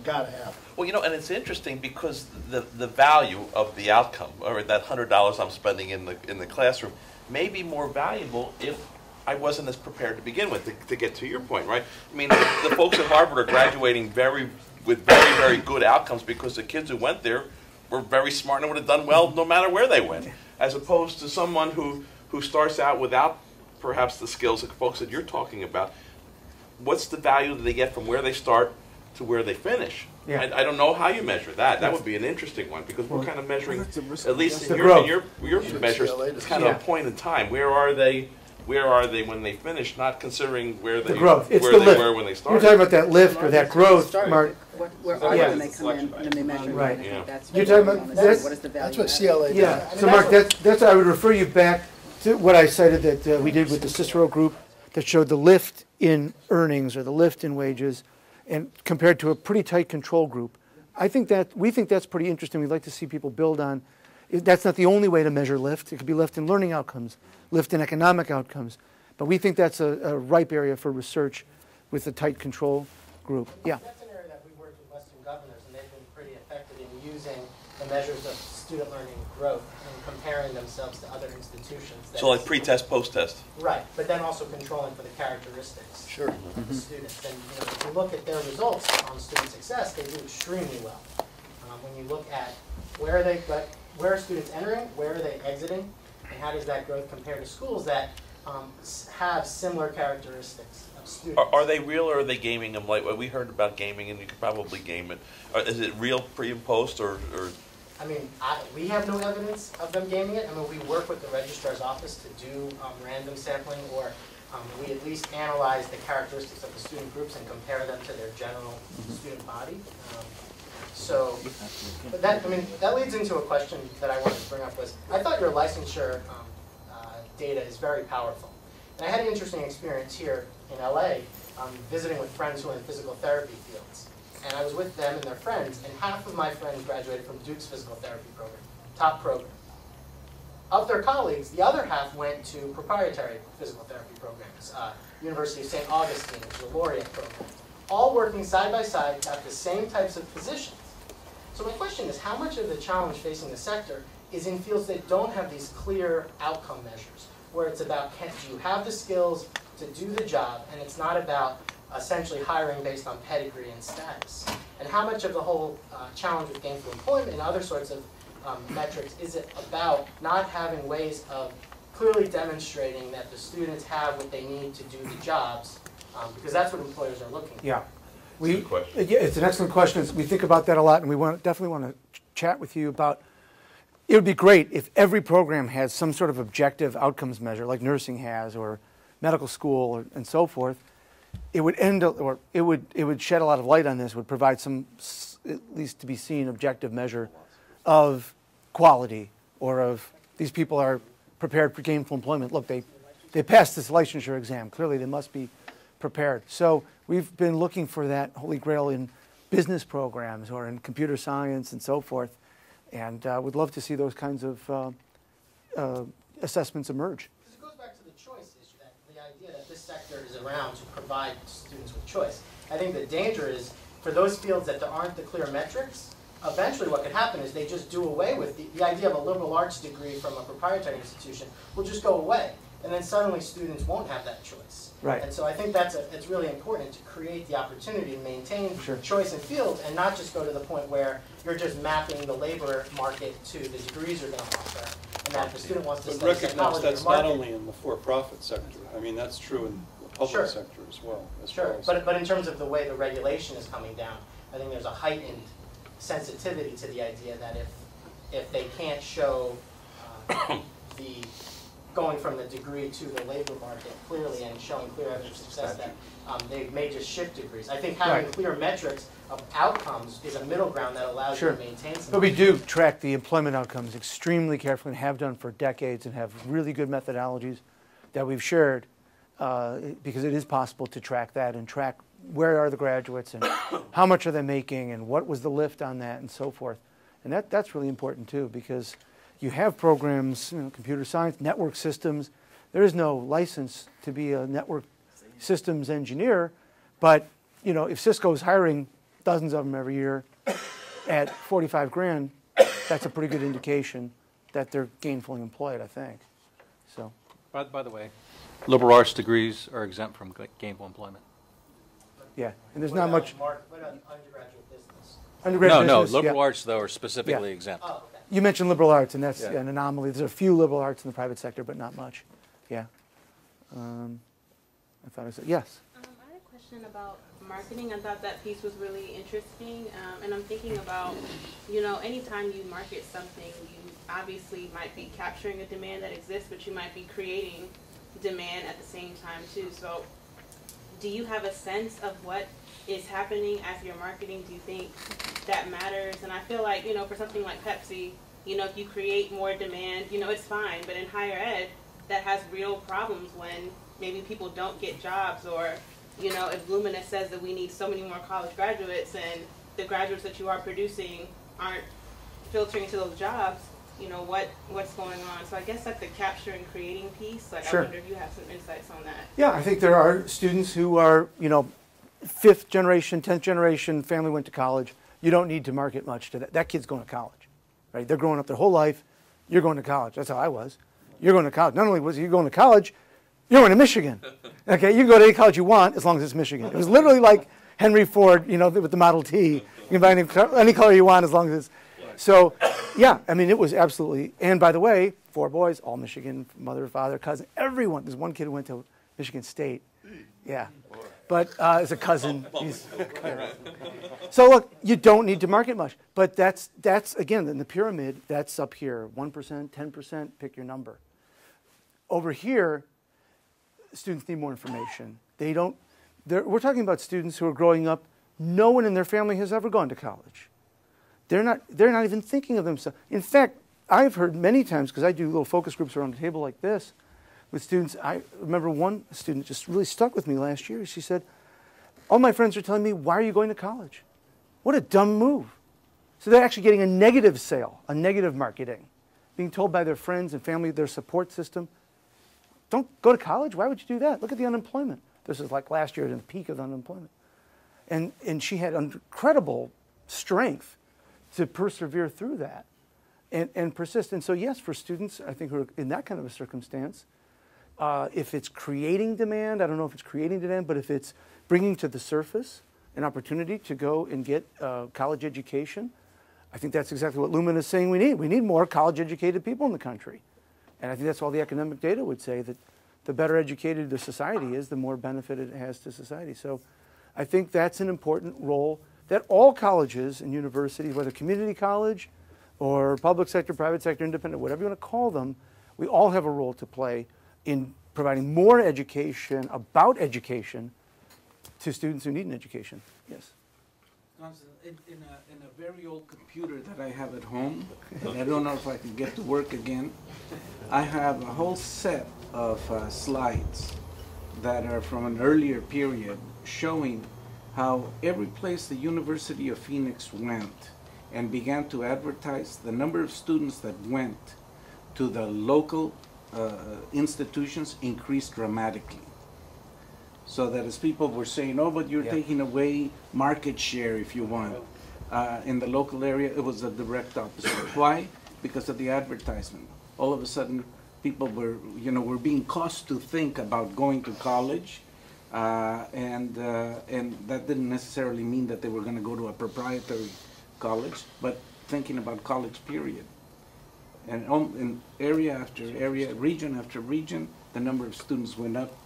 got to happen. Well, and it's interesting because the value of the outcome, or that $100 I'm spending in the classroom, may be more valuable if I wasn't as prepared to begin with, to get to your point, right? The folks at Harvard are graduating with very good outcomes because the kids who went there were very smart and would have done well no matter where they went, as opposed to someone who starts out without perhaps the skills that folks that you're talking about. What's the value that they get from where they start to where they finish? Yeah. I don't know how you measure that. That would be an interesting one because we're kind of measuring, at least in your measures, it's kind of a point in time. Where are they where are they when they finish, not considering where they, The growth. It's where the they lift. were when they You're started. talking about that lift or that growth, Mark. Where are they when they come in and they measure? Right. I think that's You're talking about what is the value? That's what CLA does. Yeah. So Mark, that's I would refer you back to what I cited that we did with the Cicero group that showed the lift in earnings or the lift in wages, and compared to a pretty tight control group. We think that's pretty interesting. We'd like to see people build on. That's not the only way to measure lift. It could be lift in learning outcomes, lift in economic outcomes. But we think that's a ripe area for research with a tight control group. Yeah. That's an area that we worked with Western governors, and they've been pretty effective in using the measures of student learning growth and comparing themselves to other institutions. So like pre-test, post-test. Right, but then also controlling for the characteristics of the students. And if you look at their results on student success, they do extremely well. When you look at where are students entering, where are they exiting, and how does that growth compare to schools that have similar characteristics of students. Are they real or are they gaming them? Like we heard about gaming, and you could probably game it. Is it real pre and post, or? I mean, we have no evidence of them gaming it. I mean, we work with the registrar's office to do random sampling, or we at least analyze the characteristics of the student groups and compare them to their general student body. But that leads into a question that I wanted to bring up was, I thought your licensure data is very powerful. And I had an interesting experience here in LA, visiting with friends who are in physical therapy fields. And I was with them and their friends, and half of my friends graduated from Duke's physical therapy program, top program. Of their colleagues, the other half went to proprietary physical therapy programs, University of St. Augustine, which is a laureate program, all working side by side at the same types of positions. So my question is, how much of the challenge facing the sector is in fields that don't have these clear outcome measures, where it's about, do you have the skills to do the job, and it's not about essentially hiring based on pedigree and status. And how much of the whole challenge with gainful employment and other sorts of metrics is it about not having ways of clearly demonstrating that the students have what they need to do the jobs, because that's what employers are looking for. Yeah. It's an excellent question. We think about that a lot, and we definitely want to chat with you about. It would be great if every program has some sort of objective outcomes measure, like nursing has, or medical school, and so forth. It would it would shed a lot of light on this. Would provide some, at least to be seen, objective measure of quality, or of these people are prepared for gainful employment. Look, they passed this licensure exam. Clearly, they must be prepared. So we've been looking for that holy grail in business programs or in computer science and so forth. And would love to see those kinds of assessments emerge. It goes back to the choice issue, that the idea that this sector is around to provide students with choice. I think the danger is, for those fields that there aren't the clear metrics, eventually what could happen is they just do away with the idea of a liberal arts degree from a proprietary institution will just go away. And then suddenly students won't have that choice. Right. And so I think it's really important to create the opportunity to maintain choice in fields and not just go to the point where you're just mapping the labor market to the degrees you're going to offer. And that if the student wants to study recognize psychology that's or market, not only in the for-profit sector. I mean, that's true in the public sector as well. But in terms of the way the regulation is coming down, I think there's a heightened sensitivity to the idea that if they can't show the going from the degree to the labor market clearly and showing clear evidence of success, that they may just shift degrees. I think having clear metrics of outcomes is a middle ground that allows you to maintain some. But we do track the employment outcomes extremely carefully and have done for decades and have really good methodologies that we've shared because it is possible to track that and track where are the graduates and how much are they making and what was the lift on that and so forth. And that's really important too, because you have programs, computer science, network systems. There is no license to be a network systems engineer, but if Cisco's hiring dozens of them every year at 45 grand, that's a pretty good indication that they're gainfully employed, I think. So, by the way, liberal arts degrees are exempt from gainful employment. Yeah, and there's not much. What about undergraduate business? No, liberal arts though are specifically exempt. Oh, okay. You mentioned liberal arts, and that's an anomaly. There's a few liberal arts in the private sector, but not much. Yeah. I thought I said yes. I had a question about marketing. I thought that piece was really interesting, and I'm thinking about, anytime you market something, you obviously might be capturing a demand that exists, but you might be creating demand at the same time too. So do you have a sense of what is happening as you're marketing? Do you think that matters? And I feel like, you know, for something like Pepsi, you know, if you create more demand, you know, it's fine. But in higher ed, that has real problems when maybe people don't get jobs, or, you know, if Lumina says that we need so many more college graduates and the graduates that you are producing aren't filtering into those jobs, you know, what's going on? So I guess like the capture and creating piece, like Sure. I wonder if you have some insights on that. Yeah, I think there are students who are, you know, 5th generation, 10th generation, family went to college. You don't need to market much to that. That kid's going to college, right? They're growing up their whole life. You're going to college. That's how I was. You're going to college. Not only was you going to college, you're going to Michigan. Okay, you can go to any college you want as long as it's Michigan. It was literally like Henry Ford, you know, with the Model T. You can buy any color you want as long as it's. So, yeah, I mean, it was absolutely. And by the way, 4 boys, all Michigan, mother, father, cousin, everyone. There's one kid who went to Michigan State. Yeah. But as a cousin. So look, you don't need to market much. But that's again, in the pyramid, that's up here. 1%, 10%, pick your number. Over here, students need more information. They don't, we're talking about students who are growing up, no one in their family has ever gone to college. They're not even thinking of themselves. In fact, I've heard many times, because I do little focus groups around a table like this, with students. I remember one student just really stuck with me last year. She said, all my friends are telling me, why are you going to college? What a dumb move. So they're actually getting a negative sale, a negative marketing, being told by their friends and family, their support system, don't go to college. Why would you do that? Look at the unemployment. This is like last year at the peak of unemployment. And she had incredible strength to persevere through that and persist. And so yes, for students, I think who are in that kind of a circumstance, if it's creating demand, I don't know if it's creating demand, but if it's bringing to the surface an opportunity to go and get college education, I think that's exactly what Lumina is saying we need. We need more college-educated people in the country. And I think that's all the academic data would say, that the better educated the society is, the more benefit it has to society. So I think that's an important role that all colleges and universities, whether community college or public sector, private sector, independent, whatever you want to call them, we all have a role to play in providing more education about education to students who need an education. Yes? In a very old computer that I have at home, and I don't know if I can get to work again, I have a whole set of slides that are from an earlier period showing how every place the University of Phoenix went and began to advertise, the number of students that went to the local institutions increased dramatically. So that as people were saying, oh, but you're taking away market share if you want. In the local area, it was the direct opposite. Why? Because of the advertisement. All of a sudden, people were being caused to think about going to college, and that didn't necessarily mean that they were going to go to a proprietary college, but thinking about college, period. And in area after area, region after region, the number of students went up.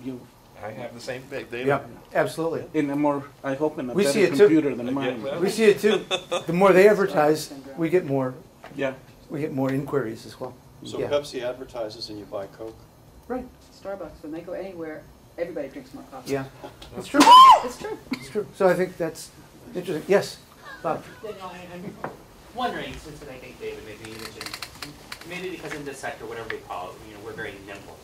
I have the same big data. Yeah, absolutely. In a more, I hope, in a we better computer than mine. We see it too. The more they advertise, we get more. Yeah. We get more inquiries as well. So Pepsi advertises and you buy Coke? Right. Starbucks, when they go anywhere, everybody drinks more coffee. Yeah, it's true. It's true. It's true. So I think that's interesting. Yes, Bob. I'm wondering, since I think David maybe you mentioned, maybe because in this sector, whatever we call it, we're very nimble.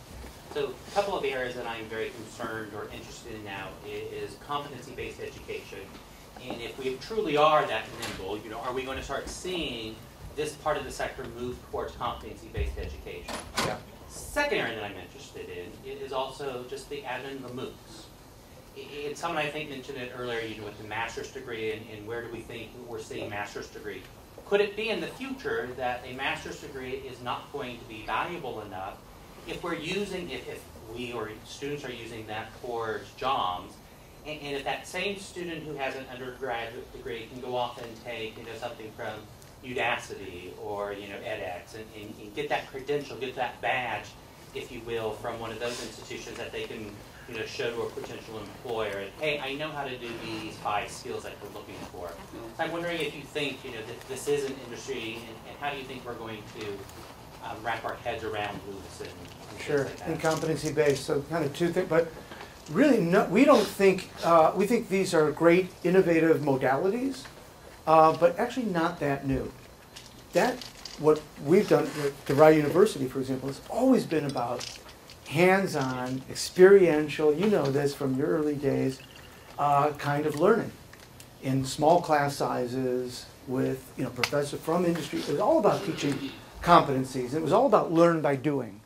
So a couple of areas that I'm very concerned or interested in now is competency-based education. And if we truly are that nimble, are we going to start seeing this part of the sector move towards competency-based education? Yeah. Second area that I'm interested in is also just the advent of the MOOCs. And someone I think mentioned it earlier, with the master's degree and where do we think we're seeing master's degree. Could it be in the future that a master's degree is not going to be valuable enough if we're using, if we or students are using that towards jobs, and if that same student who has an undergraduate degree can go off and take, something from Udacity or, edX and get that credential, get that badge, if you will, from one of those institutions that they can, show to a potential employer, hey, I know how to do these 5 skills that we're looking for. So I'm wondering if you think, that this is an industry, and how do you think we're going to wrap our heads around MOOCs and Sure, things like that. and competency-based, so kind of two things, but really, we don't think, we think these are great, innovative modalities, but actually not that new. What we've done at DeVry University, for example, has always been about hands-on, experiential, you know this from your early days, kind of learning in small class sizes with professors from industry. It was all about teaching competencies. It was all about learn by doing.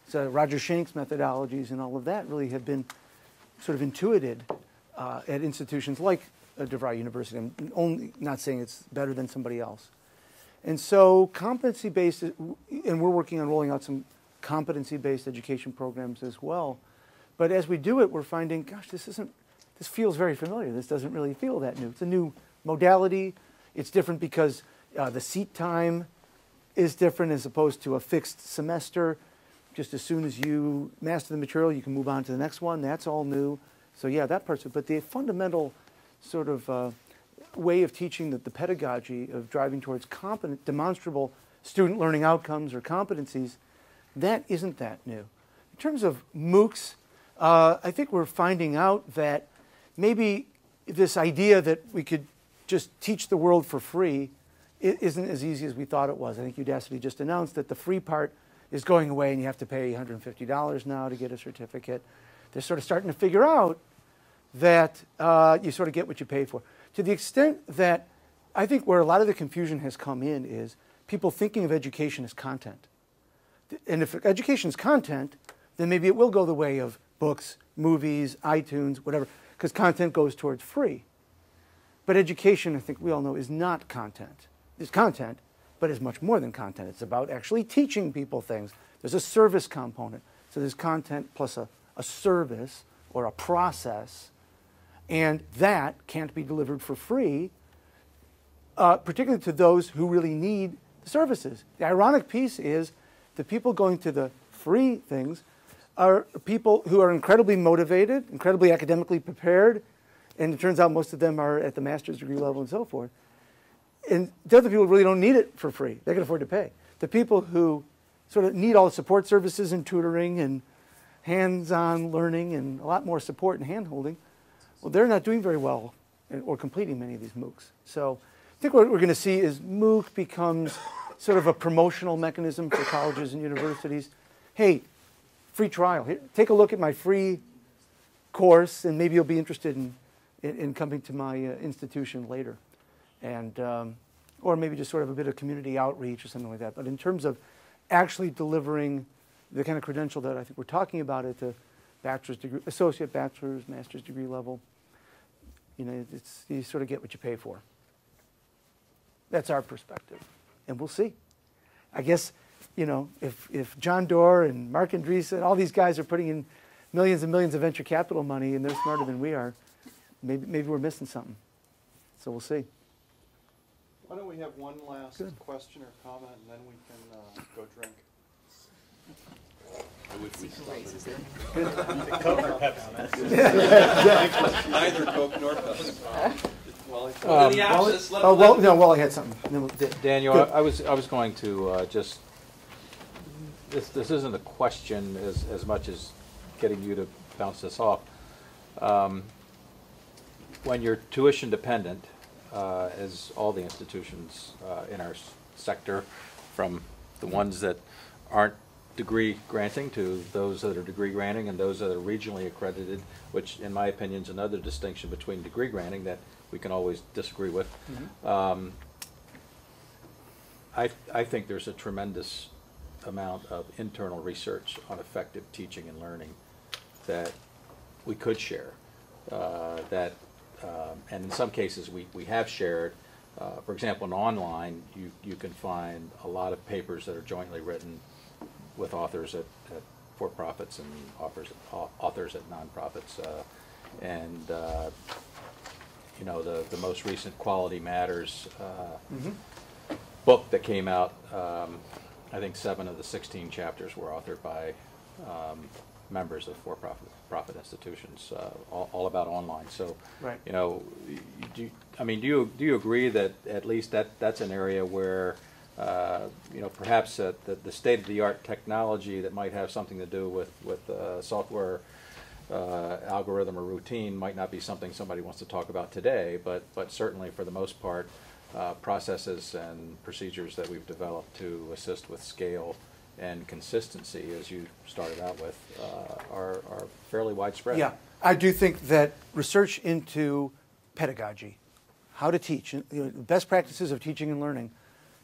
So Roger Shank's methodologies and all of that really have been sort of intuited at institutions like DeVry University. I'm only not saying it's better than somebody else. And so competency-based, and we're working on rolling out some competency-based education programs as well. But as we do it, we're finding, gosh, this feels very familiar. This doesn't really feel that new. It's a new modality. It's different because the seat time is different as opposed to a fixed semester. Just as soon as you master the material, you can move on to the next one. That's all new. So yeah, that part's it. But the fundamental sort of way of teaching, the pedagogy of driving towards competent, demonstrable student learning outcomes or competencies, that isn't that new. In terms of MOOCs, I think we're finding out that maybe this idea that we could just teach the world for free isn't as easy as we thought it was. I think Udacity just announced that the free part is going away and you have to pay $150 now to get a certificate. They're sort of starting to figure out that you sort of get what you pay for. To the extent that I think where a lot of the confusion has come in is people thinking of education as content. And if education is content, then maybe it will go the way of books, movies, iTunes, whatever, because content goes towards free. But education, I think we all know, is not content. It's content, but it's much more than content. It's about actually teaching people things. There's a service component. So there's content plus a service or a process, and that can't be delivered for free, particularly to those who really need the services. The ironic piece is the people going to the free things are people who are incredibly motivated, incredibly academically prepared, and it turns out most of them are at the master's degree level and so forth. And the other people really don't need it for free. They can afford to pay. The people who sort of need all the support services and tutoring and hands-on learning and a lot more support and hand-holding, well, they're not doing very well or completing many of these MOOCs. So I think what we're going to see is MOOC becomes sort of a promotional mechanism for colleges and universities. Hey, free trial. Here, take a look at my free course, and maybe you'll be interested in coming to my institution later. And, or maybe just sort of a bit of community outreach or something like that. But in terms of actually delivering the kind of credential that I think we're talking about at the bachelor's degree, associate bachelor's, master's degree level, you sort of get what you pay for. That's our perspective. And we'll see. I guess, if John Doerr and Mark Andreessen, all these guys are putting in millions and millions of venture capital money and they're smarter than we are, maybe we're missing something. So we'll see. Why don't we have one last question or comment, and then we can go drink. I wish we stopped. Coke or Pepsi? Neither Coke nor Pepsi. Wally had something. Daniel, I was going to just, this isn't a question as much as getting you to bounce this off. When you're tuition dependent, as all the institutions in our sector, from the ones that aren't degree granting to those that are degree granting and those that are regionally accredited, which in my opinion is another distinction between degree granting that we can always disagree with. Mm-hmm. I think there's a tremendous amount of internal research on effective teaching and learning that we could share, and in some cases we have shared. For example, in online, you can find a lot of papers that are jointly written with authors at for-profits and authors at nonprofits, and the most recent Quality Matters book that came out. I think 7 of the 16 chapters were authored by members of for-profit institutions, all about online. So, right. Do you agree that at least that's an area where perhaps the state-of-the-art technology that might have something to do with software algorithm or routine might not be something somebody wants to talk about today, but certainly for the most part, processes and procedures that we've developed to assist with scale and consistency, as you started out with, are fairly widespread. Yeah, I do think that research into pedagogy, how to teach, the best practices of teaching and learning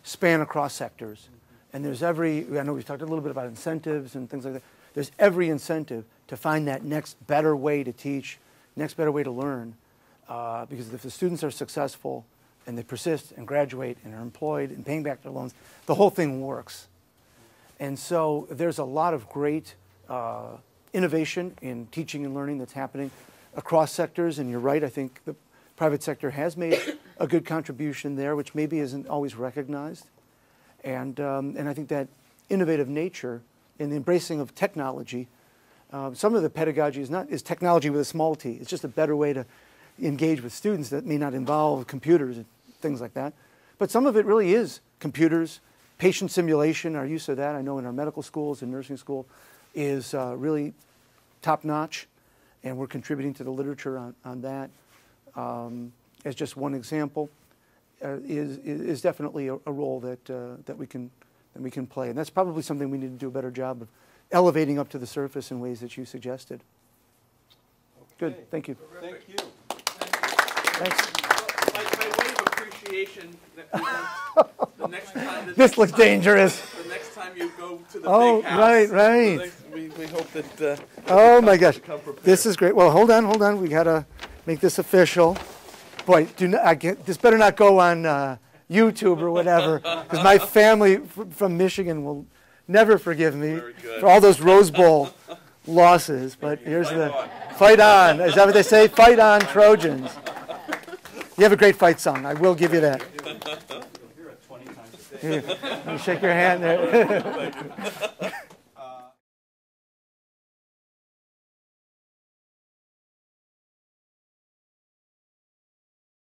span across sectors. And there's I know we've talked a little bit about incentives and things like that. There's every incentive to find that next better way to teach, next better way to learn. Because if the students are successful and they persist and graduate and are employed and paying back their loans, the whole thing works. And so there's a lot of great innovation in teaching and learning that's happening across sectors. And you're right, I think the private sector has made a good contribution there, which maybe isn't always recognized. And I think that innovative nature in the embracing of technology, some of the pedagogy is technology with a small t. It's just a better way to engage with students that may not involve computers and things like that. But some of it really is computers, patient simulation, our use of that, I know in our medical schools and nursing school, is really top-notch, and we're contributing to the literature on that. As just one example, is definitely a role that we can play, and that's probably something we need to do a better job of elevating up to the surface in ways that you suggested. Okay. Good, thank you. Thank you. Thanks. By way of appreciation, the next time this looks dangerous. The next time you go to the big house, right. We hope that. Oh my gosh, this is great. Well, hold on. We gotta make this official. Boy, this better not go on YouTube or whatever, because my family from Michigan will never forgive me for all those Rose Bowl losses. But here's the fight on. Is that what they say? Fight on, Trojans. You have a great fight song. I will give you that. You'll hear it 20 times a day. Here, let me shake your hand there.